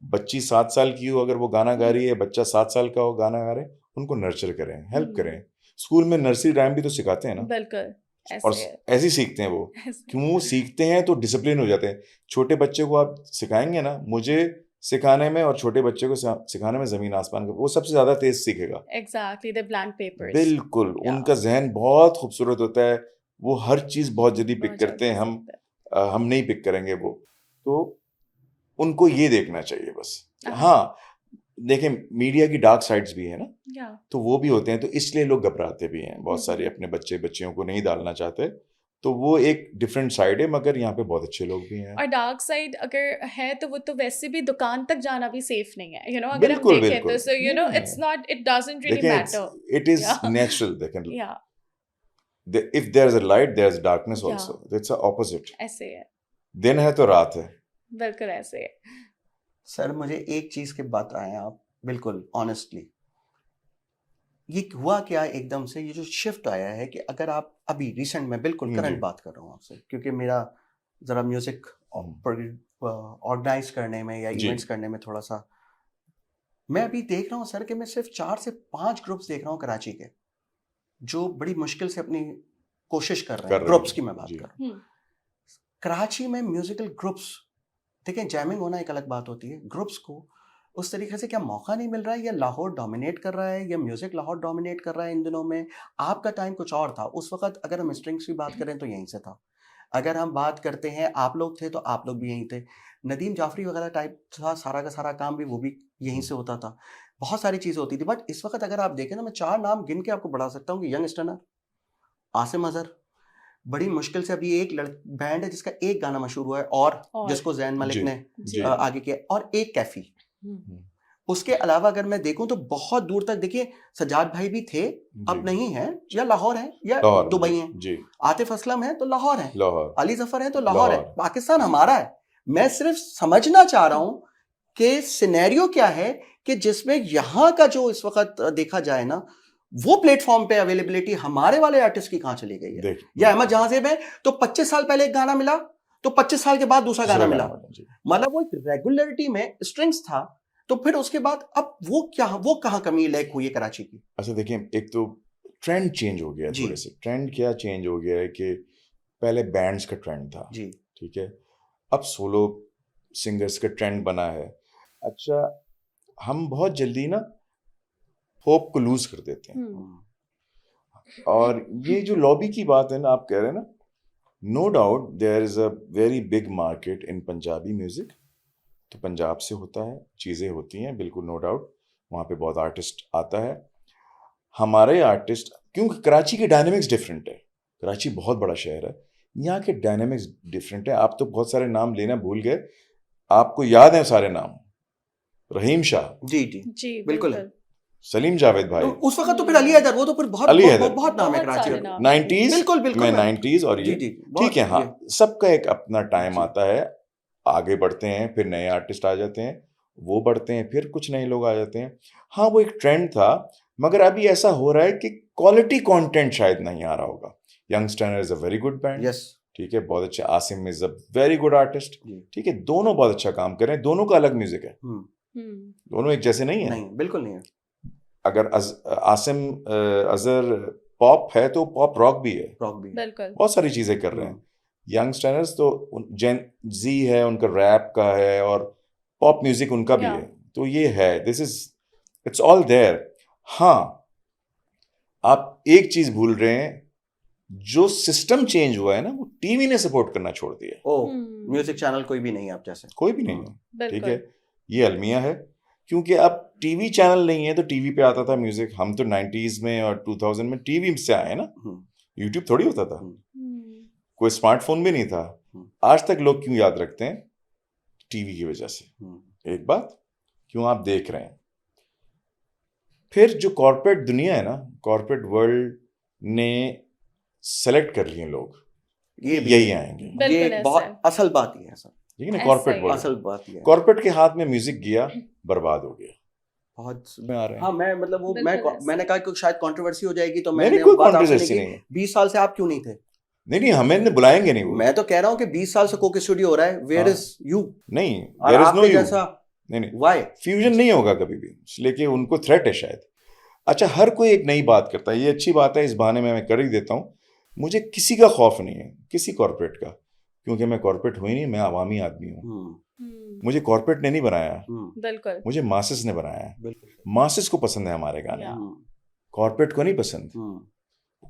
Speaker 2: बच्ची 7 साल की हो, अगर वो गाना गा रही है, बच्चा 7 साल का हो, गाना गा रहे, उनको नर्चर करें, हेल्प करें। स्कूल में नर्सरी राइम भी तो सिखाते हैं ना,
Speaker 1: बिल्कुल
Speaker 2: और ऐसे ही सीखते हैं वो। क्यों वो सीखते हैं तो डिसिप्लिन हो जाते हैं। छोटे बच्चे को आप सिखाएंगे ना, मुझे सिखाने में और छोटे बच्चे को सिखाने में जमीन आसमान का, वो सबसे ज्यादा तेज सीखेगा।
Speaker 1: Exactly, the blank papers.
Speaker 2: बिल्कुल, उनका जहन बहुत खूबसूरत होता है, वो हर चीज बहुत जल्दी पिक करते हैं, हम नहीं पिक करेंगे वो। तो उनको ये देखना चाहिए बस। हाँ, देखें, मीडिया की डार्क साइड्स भी है ना, तो वो भी होते हैं, तो इसलिए लोग घबराते भी हैं। बहुत सारे अपने बच्चियों को नहीं डालना चाहते, तो वो एक डिफरेंट साइड है। मगर यहाँ पे बहुत अच्छे लोग भी हैं।
Speaker 1: और डार्क साइड अगर है तो वो तो वैसे भी दुकान तक जाना भी सेफ नहीं है, अगर हम देखें तो। So it's not, it doesn't really matter,
Speaker 2: it is natural. देखें, if there is a light, there is darkness also. It's a opposite.
Speaker 1: ऐसे है,
Speaker 2: दिन है तो रात है,
Speaker 1: बिल्कुल ऐसे है।
Speaker 3: सर, मुझे एक चीज के बताएं आप, बिल्कुल ऑनेस्टली, ये हुआ क्या एकदम से, ये जो शिफ्ट आया है कि अगर आप अभी रिसेंट में, बिल्कुल करंट बात कर रहा हूँ आपसे, क्योंकि मेरा जरा म्यूजिक ऑर्गेनाइज करने में या इवेंट्स करने में थोड़ा सा, मैं अभी देख रहा हूँ सर कि मैं सिर्फ 4 से 5 ग्रुप्स देख रहा हूँ कराची के, जो बड़ी मुश्किल से अपनी कोशिश कर रहे हैं। ग्रुप्स की मैं बात कर रहा हूँ। कराची में म्यूजिकल ग्रुप्स, देखें, जैमिंग होना एक अलग बात होती है, ग्रुप्स को उस तरीके से क्या मौका नहीं मिल रहा है, या लाहौर डोमिनेट कर रहा है, या म्यूजिक लाहौर डोमिनेट कर रहा है इन दिनों में? आपका टाइम कुछ और था उस वक्त। अगर हम स्ट्रिंग्स की बात करें तो यहीं से था, अगर हम बात करते हैं आप लोग थे तो आप लोग भी यहीं थे, नदीम जाफरी वगैरह टाइप था, सारा का सारा काम भी वो भी यहीं से होता था, बहुत सारी चीज़ें होती थी। बट इस वक्त अगर आप देखें ना, मैं 4 नाम गिन के आपको बढ़ा सकता हूँ कि यंग स्टनर, आसिम अजहर, बड़ी मुश्किल से अभी एक बैंड है जिसका एक गाना मशहूर हुआ है, और जिसको जैन मलिक ने आगे किया, और एक कैफी। उसके अलावा अगर मैं देखूं तो बहुत दूर तक, देखिए, सजाद भाई भी थे, अब नहीं है, या लाहौर है या दुबई है, आतिफ असलम है तो लाहौर है, अली जफर है तो लाहौर है, पाकिस्तान हमारा है। मैं सिर्फ समझना चाह रहा हूं कि सिनेरियो क्या है कि जिसमें यहाँ का जो इस वक्त देखा जाए ना, वो प्लेटफॉर्म पे अवेलेबिलिटी हमारे वाले आर्टिस्ट की कहां चली गई है। या अहमद जहांजेब है तो 25 साल पहले एक गाना मिला, तो 25 साल के बाद दूसरा गाना मिला, मतलब वो एक रेगुलरिटी में स्ट्रिंग्स था, तो फिर उसके बाद अब वो कहाँ कमी लैक हुई है कराची की?
Speaker 2: अच्छा, देखिए, एक तो ट्रेंड चेंज हो गया है थोड़े से। ट्रेंड क्या चेंज हो गया है कि पहले बैंड्स का ट्रेंड था जी, ठीक है, अब सोलो सिंगर्स का ट्रेंड बना है। अच्छा, हम बहुत जल्दी ना होप को लूज कर देते हैं। और ये जो लॉबी की बात है ना, आप कह रहे हैं ना, no doubt there is a very big market in Punjabi music. तो पंजाब से होता है, चीज़ें होती हैं, बिल्कुल नो डाउट, वहाँ पे बहुत आर्टिस्ट आता है। हमारे आर्टिस्ट, क्योंकि कराची के डायनेमिक्स डिफरेंट है, कराची बहुत बड़ा शहर है, यहाँ के डायनेमिक्स डिफरेंट है। आप तो बहुत सारे नाम लेना भूल गए, आपको याद है सारे नाम? रहीम शाह
Speaker 3: जी जी जी बिल्कुल,
Speaker 2: सलीम जावेद भाई,
Speaker 3: तो उस वक्त तो फिर अली हैदर, वो तो फिर बहुत नाम है कराची में,
Speaker 2: 90s,
Speaker 3: बिल्कुल बिल्कुल,
Speaker 2: 90s, और ये ठीक है। हाँ, सबका एक अपना टाइम आता है, आगे बढ़ते हैं, फिर नए आर्टिस्ट आ जाते हैं, वो बढ़ते हैं, फिर कुछ नए लोग आ जाते हैं। हाँ, वो एक ट्रेंड था, मगर अभी ऐसा हो रहा है कि क्वालिटी कंटेंट शायद नहीं आ रहा होगा। Youngster is a very good band,
Speaker 3: yes
Speaker 2: ठीक है, बहुत अच्छा। Asim is a very good artist,
Speaker 3: जी
Speaker 2: ठीक है, दोनों बहुत अच्छा काम कर रहे हैं, दोनों का अलग म्यूजिक है, दोनों एक जैसे नहीं है।
Speaker 3: नहीं बिल्कुल नहीं है।
Speaker 2: अगर आसिम अजहर पॉप है तो पॉप रॉक भी है,
Speaker 3: रॉक भी है।
Speaker 1: बिल्कुल
Speaker 2: बहुत सारी चीजें कर रहे हैं। यंगस्टर्स तो जेन जी है, उनका रैप का है और पॉप म्यूजिक उनका भी
Speaker 1: Yeah.
Speaker 2: है, तो ये है, this is it's all there. हाँ, आप एक चीज भूल रहे हैं, जो सिस्टम चेंज हुआ है ना, वो टीवी ने सपोर्ट करना छोड़ दिया है,
Speaker 3: ओ म्यूजिक चैनल कोई भी नहीं है आप जैसे।
Speaker 2: कोई भी नहीं है, ठीक
Speaker 1: बिल्कुल
Speaker 2: है। ये अलमिया है, क्योंकि अब टीवी चैनल नहीं है तो टीवी पे आता था म्यूजिक। हम तो 90s में और 2000 में टीवी से आए ना, यूट्यूब थोड़ी होता था, कोई स्मार्टफोन भी नहीं था। आज तक लोग क्यों याद रखते हैं? टीवी की वजह से। एक बात, क्यों आप देख रहे हैं। फिर जो कॉर्पोरेट दुनिया है ना, कॉर्पोरेट वर्ल्ड ने सेलेक्ट कर लिए लोग,
Speaker 3: ये भी
Speaker 2: यही आएंगे,
Speaker 1: बिल्कुल
Speaker 3: ये
Speaker 1: ऐसा
Speaker 3: बहुत
Speaker 1: है।
Speaker 3: असल बात ही है सर,
Speaker 2: ठीक है ना।
Speaker 1: ऐसा
Speaker 2: कॉर्पोरेट
Speaker 1: ही।
Speaker 2: वर्ल्ड,
Speaker 3: असल बात ही है।
Speaker 2: कॉर्पोरेट के हाथ में म्यूजिक गया, बर्बाद हो गया।
Speaker 3: बहुत
Speaker 2: में आ रहे हैं।
Speaker 3: हाँ, मैं मतलब वो
Speaker 1: बिल्कुल ऐसा।
Speaker 3: मैंने कहा कि शायद कंट्रोवर्सी हो जाएगी तो
Speaker 2: नहीं,
Speaker 3: मैंने
Speaker 2: कोई
Speaker 3: वो बात आपसे
Speaker 2: कंट्रोवर्सी
Speaker 3: नहीं
Speaker 2: नहीं है।
Speaker 3: की। 20 साल से आप क्यों नहीं थे?
Speaker 2: नहीं, हमें बुलाएंगे नहीं वो।
Speaker 3: मैं तो कह रहा हूँ कि 20 साल से कोक स्टूडियो हो रहा है, वेयर
Speaker 2: हाँ।
Speaker 3: Is you?
Speaker 2: नहीं,
Speaker 3: और
Speaker 2: देयर इज नो
Speaker 3: आपके
Speaker 2: यू।
Speaker 3: जैसा
Speaker 2: नहीं,
Speaker 3: व्हाई?
Speaker 2: फ्यूजन नहीं होगा कभी भी, इसलिए कि उनको थ्रेट है शायद। अच्छा, हर कोई एक नई बात करता है, ये अच्छी बात है, इस बहाने में मैं कर ही देता हूँ। मुझे किसी का खौफ नहीं है, किसी कॉर्पोरेट का, क्योंकि मैं कॉर्पोरेट हुई नहीं, मैं आवामी आदमी हूँ। मुझे कॉर्पोरेट ने नहीं बनाया,
Speaker 1: बिल्कुल
Speaker 2: मुझे मासेस ने बनाया है।
Speaker 3: बिल्कुल।
Speaker 2: मासेस को पसंद है हमारे गाने,
Speaker 1: Yeah.
Speaker 2: कॉर्पोरेट को नहीं पसंद।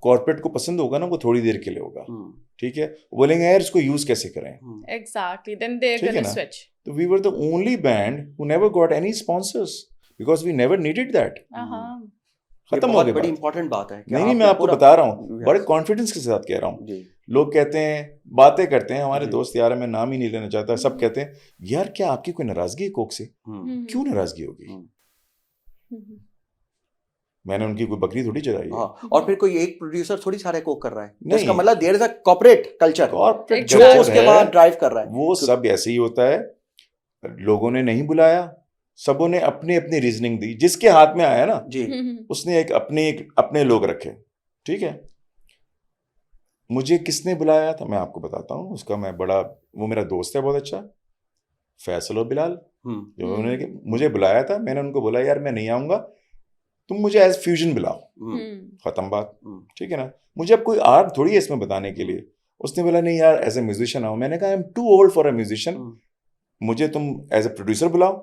Speaker 2: कॉर्पोरेट को पसंद होगा ना, वो थोड़ी देर के लिए होगा, ठीक है, वो बोलेंगे यार इसको यूज कैसे करें।
Speaker 1: exactly then they're
Speaker 2: ठीक है
Speaker 1: gonna
Speaker 2: ना?
Speaker 1: switch
Speaker 2: तो we were the only band who never got any sponsors because we never needed that.
Speaker 3: ये
Speaker 2: खत्म हो
Speaker 3: बहुत
Speaker 2: गई
Speaker 3: बड़ी
Speaker 2: बात।
Speaker 3: इंपॉर्टेंट बात है कि
Speaker 2: नहीं,
Speaker 3: आपने
Speaker 2: मैं आपको
Speaker 3: पूरा-
Speaker 2: बता रहा हूँ,
Speaker 3: Yes.
Speaker 2: बड़े कॉन्फिडेंस के साथ कह रहा हूँ।
Speaker 3: जी
Speaker 2: लोग कहते हैं, बातें करते हैं, हमारे
Speaker 3: जी।
Speaker 2: दोस्त यार, मैं नाम ही नहीं लेना चाहता, सब कहते हैं यार क्या आपकी कोई नाराजगी है कोक से? क्यों नाराजगी होगी? मैंने उनकी कोई बकरी थोड़ी चराई है।
Speaker 3: हाँ, और फिर कोई एक प्रोड्यूसर थोड़ी सारे कोक कर रहा है,
Speaker 2: नहीं।
Speaker 3: इसका मतलब there is a corporate culture
Speaker 2: corporate
Speaker 3: जो
Speaker 1: Exactly.
Speaker 3: उसके बाद ड्राइव कर रहा है।
Speaker 2: वो सब ऐसे ही होता है। लोगों ने नहीं बुलाया, सबों ने अपनी अपनी रीजनिंग दी, जिसके हाथ में आया ना
Speaker 3: जी
Speaker 2: उसने एक अपने लोग रखे, ठीक है। मुझे किसने बुलाया था मैं आपको बताता हूँ, उसका मैं बड़ा, वो मेरा दोस्त है बहुत अच्छा, फैसल और बिलाल, जो उन्होंने मुझे बुलाया था। मैंने उनको बोला यार मैं नहीं आऊंगा, तुम मुझे एज फ्यूजन बुलाओ, खत्म बात, ठीक है ना। मुझे अब कोई आर्ट थोड़ी है इसमें बताने के लिए। उसने बोला नहीं यार एज ए म्यूजिशियन आओ। मैंने कहा I am too old for a musician, मुझे तुम एज ए प्रोड्यूसर बुलाओ,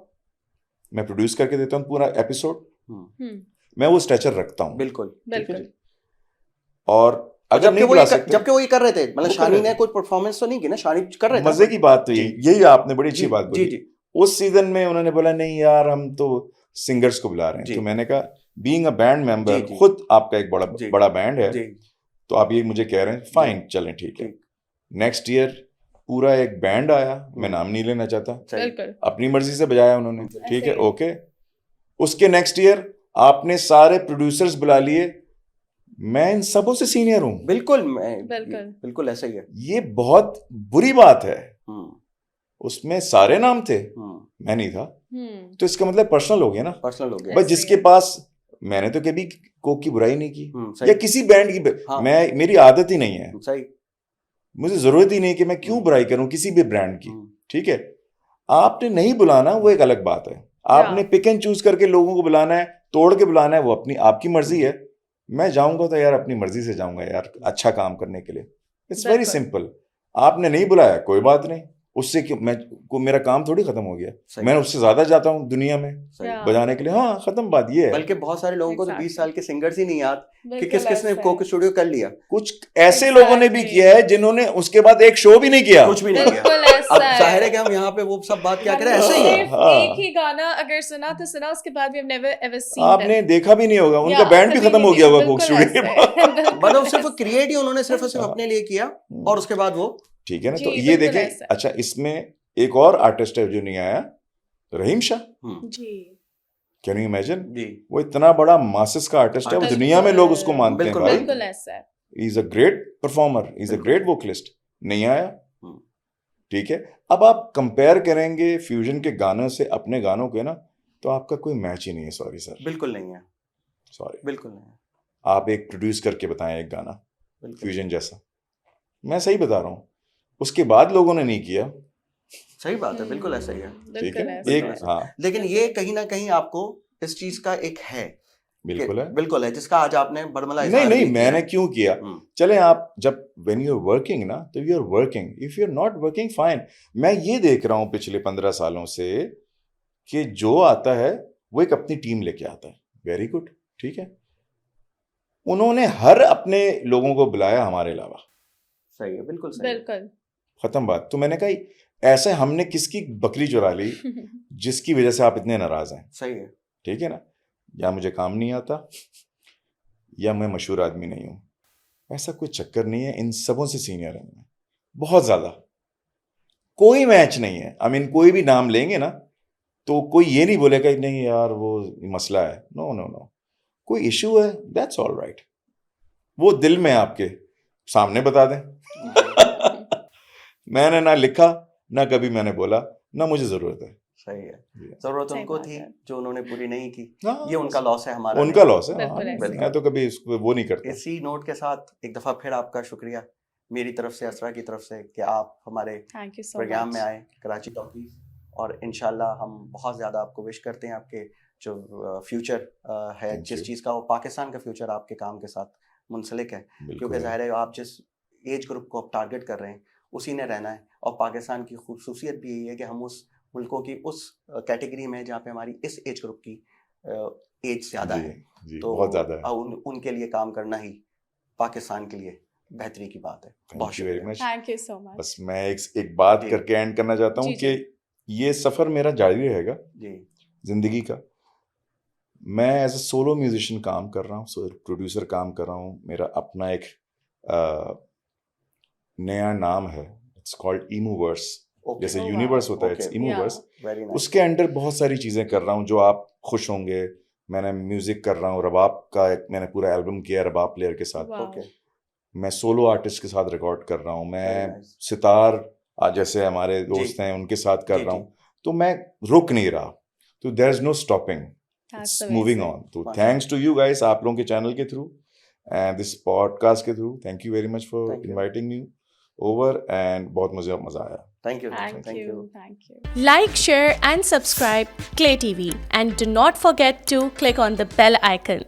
Speaker 2: मैं प्रोड्यूस करके देता हूँ पूरा एपिसोड, मैं वो स्ट्रेचर रखता हूँ।
Speaker 3: बिल्कुल
Speaker 1: बिल्कुल
Speaker 2: और अगर नहीं बुला सकते,
Speaker 3: जबकि वो ये कर रहे थे, मतलब
Speaker 2: वो कर
Speaker 3: शानी
Speaker 2: रहे
Speaker 3: ने
Speaker 2: थे।
Speaker 3: कोई परफॉर्मेंस तो नहीं की ना, शानी कर रहे थे।
Speaker 2: मजे की बात तो
Speaker 3: जी।
Speaker 2: यही आपने बड़ी अच्छी
Speaker 3: जी,
Speaker 2: बात बोली।
Speaker 3: जी जी
Speaker 2: उस सीजन में उन्होंने बोला नहीं यार हम तो सिंगर्स को बुला रहे हैं,
Speaker 3: जी।
Speaker 2: तो मैंने कहा बीइंग अ बैंड मेंबर,
Speaker 3: जी।
Speaker 2: खुद आपका एक
Speaker 3: जी।
Speaker 2: बड़ा बैंड है,
Speaker 3: जी
Speaker 2: तो आप ये मुझे कह रहे हैं, फाइन चलें ठीक है।
Speaker 3: ठीक।
Speaker 2: नेक्स्ट ईयर पूरा एक बैंड आया, मैं नाम नहीं लेना चाहता,
Speaker 3: सही।
Speaker 1: बिल्कुल
Speaker 2: अपनी मर्जी से बजाया उन्होंने, ठीक है,
Speaker 1: ऐसे ही।
Speaker 2: ओके। उसके नेक्स्ट ईयर आपने सारे प्रोड्यूसर्स बुला लिए, मैं इन सबों से सीनियर हूं।
Speaker 3: बिल्कुल
Speaker 1: बिल्कुल
Speaker 3: ऐसा ही है।
Speaker 2: ये बहुत बुरी बात है। उसमें सारे नाम थे, मैं नहीं था, तो इसका मतलब पर्सनल हो गया ना।
Speaker 3: पर्सनल हो गया।
Speaker 2: बस
Speaker 1: ऐसे
Speaker 2: जिसके
Speaker 1: ही।
Speaker 2: पास, मैंने तो कभी कोक की बुराई नहीं की,
Speaker 3: सही।
Speaker 2: या किसी बैंड की
Speaker 3: हाँ।
Speaker 2: मेरी आदत ही नहीं है,
Speaker 3: सही।
Speaker 2: मुझे जरूरत ही नहीं कि मैं क्यों बुराई करूं किसी भी ब्रांड की, ठीक है। आपने नहीं बुलाना वो एक अलग बात है, आपने पिक एंड चूज करके लोगों को बुलाना है, तोड़ के बुलाना है, वो अपनी आपकी मर्जी है। मैं जाऊंगा तो यार अपनी मर्जी से जाऊंगा यार, अच्छा काम करने के लिए, इट्स वेरी
Speaker 1: बिल्कुल।
Speaker 2: सिंपल। आपने नहीं बुलाया कोई बात नहीं, उससे क्यों मेरा काम थोड़ी खत्म हो गया,
Speaker 3: सही।
Speaker 2: मैं उससे ज्यादा जाता हूँ दुनिया में
Speaker 3: सही।
Speaker 1: Yeah.
Speaker 2: बजाने के लिए, हाँ खत्म बात ये है।
Speaker 3: बल्कि बहुत सारे लोगों को तो 20
Speaker 1: Exactly.
Speaker 3: साल के सिंगर्स ही नहीं याद कि
Speaker 1: बिल्कुल
Speaker 3: किस किसने
Speaker 1: ऐसा
Speaker 3: कोक
Speaker 1: है।
Speaker 3: स्टूडियो कर लिया।
Speaker 2: कुछ ऐसे लोगों ने भी
Speaker 1: Exactly.
Speaker 2: किया है जिन्होंने उसके बाद एक शो भी नहीं किया,
Speaker 3: कुछ भी नहीं किया।
Speaker 1: बिल्कुल ऐसा
Speaker 3: अब
Speaker 1: है।
Speaker 3: जाहिर है कि हम यहाँ पे वो सब बात क्या करें,
Speaker 1: हमने
Speaker 3: ऐसा ही है।
Speaker 1: सिर्फ
Speaker 2: हाँ।
Speaker 1: एक ही गाना अगर सुना तो सुना, उसके बाद we have never ever seen
Speaker 2: आपने
Speaker 1: them.
Speaker 2: देखा भी नहीं होगा, उनका
Speaker 1: या
Speaker 2: बैंड भी
Speaker 1: कभी
Speaker 2: खत्म हो
Speaker 1: नहीं,
Speaker 2: गया होगा कोक
Speaker 1: बिल्कुल
Speaker 2: स्टूडियो के
Speaker 1: ऐसे
Speaker 2: बाद।
Speaker 1: बिल्कुल
Speaker 3: मतलब सिर्फ
Speaker 1: ऐसे।
Speaker 3: क्रिएट ही उन्होंने सिर्फ और सिर्फ अपने लिए किया, और उसके बाद वो
Speaker 2: ठीक है ना।
Speaker 1: जी,
Speaker 2: तो ये
Speaker 1: बिल्कुल
Speaker 2: देखें,
Speaker 1: ऐसा है।
Speaker 2: अच्छा इसमें एक और आर्टिस्ट है जो नहीं आया, रहीम शाह।
Speaker 1: जी
Speaker 2: कैन यू इमेजिन,
Speaker 3: जी
Speaker 2: वो इतना बड़ा मासेस का आर्टिस्ट है, वो
Speaker 3: बिल्कुल।
Speaker 2: दुनिया में लोग उसको मानते हैं
Speaker 3: बिल्कुल,
Speaker 2: भाई,
Speaker 1: बिल्कुल ऐसा है।
Speaker 2: Is a great performer, is a
Speaker 3: बिल्कुल।
Speaker 2: ग्रेट वोकलिस्ट, नहीं आया, ठीक है। अब आप कंपेयर करेंगे फ्यूजन के गानों से अपने गानों के ना, तो आपका कोई मैच ही नहीं है, सॉरी सर।
Speaker 3: बिल्कुल नहीं है।
Speaker 2: सॉरी,
Speaker 3: बिल्कुल नहीं,
Speaker 2: आप एक प्रोड्यूस करके बताएं एक गाना
Speaker 3: बिल्कुल
Speaker 2: फ्यूजन जैसा, मैं सही बता रहा हूँ, उसके बाद लोगों ने नहीं किया,
Speaker 3: सही बात है, बिल्कुल ऐसा ही है।
Speaker 2: ठीक है,
Speaker 1: बिल्कुल ऐसा
Speaker 3: बिल्कुल
Speaker 2: एक
Speaker 1: है।
Speaker 3: ऐसा।
Speaker 2: हाँ
Speaker 3: लेकिन ये कहीं ना कहीं आपको इस चीज का एक है
Speaker 2: बिल्कुल है।
Speaker 3: बिल्कुल है, जिसका आज आपने बड़मला
Speaker 2: नहीं
Speaker 3: इजहार
Speaker 2: नहीं,
Speaker 3: भी किया।
Speaker 2: मैंने क्यों किया,
Speaker 3: हम्म,
Speaker 2: चले आप जब व्हेन यू आर वर्किंग ना, तो you are working, if you are not working fine. मैं ये देख रहा हूँ पिछले 15 सालों से कि जो आता है वो एक अपनी टीम लेके आता है, वेरी गुड, ठीक है, उन्होंने हर अपने लोगों को बुलाया हमारे अलावा,
Speaker 3: सही है, बिल्कुल सही है।
Speaker 1: बिल्कुल।
Speaker 2: खत्म बात। तो मैंने कहा ऐसे हमने किसकी बकरी चुरा ली जिसकी वजह से आप इतने नाराज हैं,
Speaker 3: सही है,
Speaker 2: ठीक है ना, या मुझे काम नहीं आता या मैं मशहूर आदमी नहीं हूं, ऐसा कोई चक्कर नहीं है, इन सबों से सीनियर हूं मैं बहुत ज्यादा, कोई मैच नहीं है। आई मीन कोई भी नाम लेंगे ना तो कोई ये नहीं बोलेगा कि नहीं यार वो मसला है, नो नो नो, कोई इशू है, दैट्स ऑल राइट, वो दिल में आपके सामने बता दें मैंने ना लिखा, ना कभी मैंने बोला, ना मुझे जरूरत है।
Speaker 3: सही है। जरूरत
Speaker 1: सही
Speaker 3: उनको
Speaker 1: बात
Speaker 3: थी
Speaker 1: है।
Speaker 3: जो उन्होंने पूरी नहीं की,
Speaker 2: हाँ,
Speaker 3: ये उनका लॉस है, हमारा
Speaker 2: उनका
Speaker 3: नहीं।
Speaker 2: लॉस है,
Speaker 1: बिल्कुल
Speaker 2: हाँ,
Speaker 1: ऐसे ही।
Speaker 2: मैं तो कभी इसको वो नहीं करता।
Speaker 3: इसी नोट के साथ एक दफा फिर आपका शुक्रिया मेरी तरफ से, असरा की तरफ से, कि आप हमारे
Speaker 1: thank you so
Speaker 3: program
Speaker 1: much.
Speaker 3: में आए, कराची टॉकीज, और इंशाल्लाह हम बहुत ज़्यादा आपको विश करते हैं, आपके जो फ्यूचर है,
Speaker 2: Thank
Speaker 3: जिस
Speaker 2: you.
Speaker 3: चीज़ का, वो पाकिस्तान का फ्यूचर आपके काम के साथ मुंसलिक है,
Speaker 2: बिल्कुल
Speaker 3: क्योंकि
Speaker 2: है।
Speaker 3: ज़ाहिर है आप जिस एज ग्रुप को आप टारगेट कर रहे हैं उसी ने रहना है, और पाकिस्तान की खूबसूसियत भी यही है कि हम उस मुल्कों की उस कैटेगरी में जहाँ पे हमारी इस एज ग्रुप की एज ज़्यादा
Speaker 2: जी,
Speaker 3: है,
Speaker 2: जी,
Speaker 3: तो
Speaker 2: बहुत ज्यादा है।
Speaker 3: उनके लिए काम करना ही पाकिस्तान के लिए बेहतरी की बात है। बहुत
Speaker 2: थैंक यू वेरी
Speaker 3: शुक्रिया।
Speaker 2: Much.
Speaker 1: Thank you so much.
Speaker 2: बस मैं एक बात
Speaker 3: जी।
Speaker 2: करके एंड करना चाहता हूँ
Speaker 1: जी,
Speaker 2: कि ये सफर मेरा जारी रहेगा
Speaker 3: जी
Speaker 2: जिंदगी का। मैं एज अ सोलो म्यूजिशियन काम कर रहा हूँ, प्रोड्यूसर काम कर रहा हूँ, मेरा अपना एक नया नाम है, इट्स कॉल्ड इमूवर्स,
Speaker 3: ओके,
Speaker 2: जैसे
Speaker 1: Oh,
Speaker 2: यूनिवर्स
Speaker 1: wow.
Speaker 2: होता है,
Speaker 3: Okay.
Speaker 2: It's emovers.
Speaker 3: Very nice.
Speaker 2: उसके अंडर बहुत सारी चीजें कर रहा हूँ जो आप खुश होंगे। मैंने म्यूजिक कर रहा हूँ, रबाब का एक मैंने पूरा एल्बम किया रबाब प्लेयर के साथ।
Speaker 1: Wow.
Speaker 3: ओके,
Speaker 2: मैं सोलो आर्टिस्ट के साथ रिकॉर्ड कर रहा हूँ,
Speaker 3: वेरी
Speaker 2: मैं
Speaker 3: नाइस।
Speaker 2: सितार जैसे हमारे
Speaker 3: जी।
Speaker 2: दोस्त हैं उनके साथ कर
Speaker 3: जी,
Speaker 2: रहा
Speaker 3: जी।
Speaker 2: हूँ, तो मैं रुक नहीं रहा, तो there is no stopping,
Speaker 1: That's
Speaker 2: it's moving
Speaker 1: amazing.
Speaker 2: On. तो
Speaker 3: माशाल्लाह।
Speaker 2: थैंक्स टू यू गाइस, आप लोगों के चैनल के थ्रू एंड दिस पॉडकास्ट के through, thank you very much for
Speaker 3: Thank you.
Speaker 2: Inviting me over, and बहुत मजा आया।
Speaker 3: Thank you,
Speaker 1: Thank
Speaker 3: thank you.
Speaker 1: you. Thank you. Like, share, and subscribe Clay TV. And do not forget to click on the bell icon.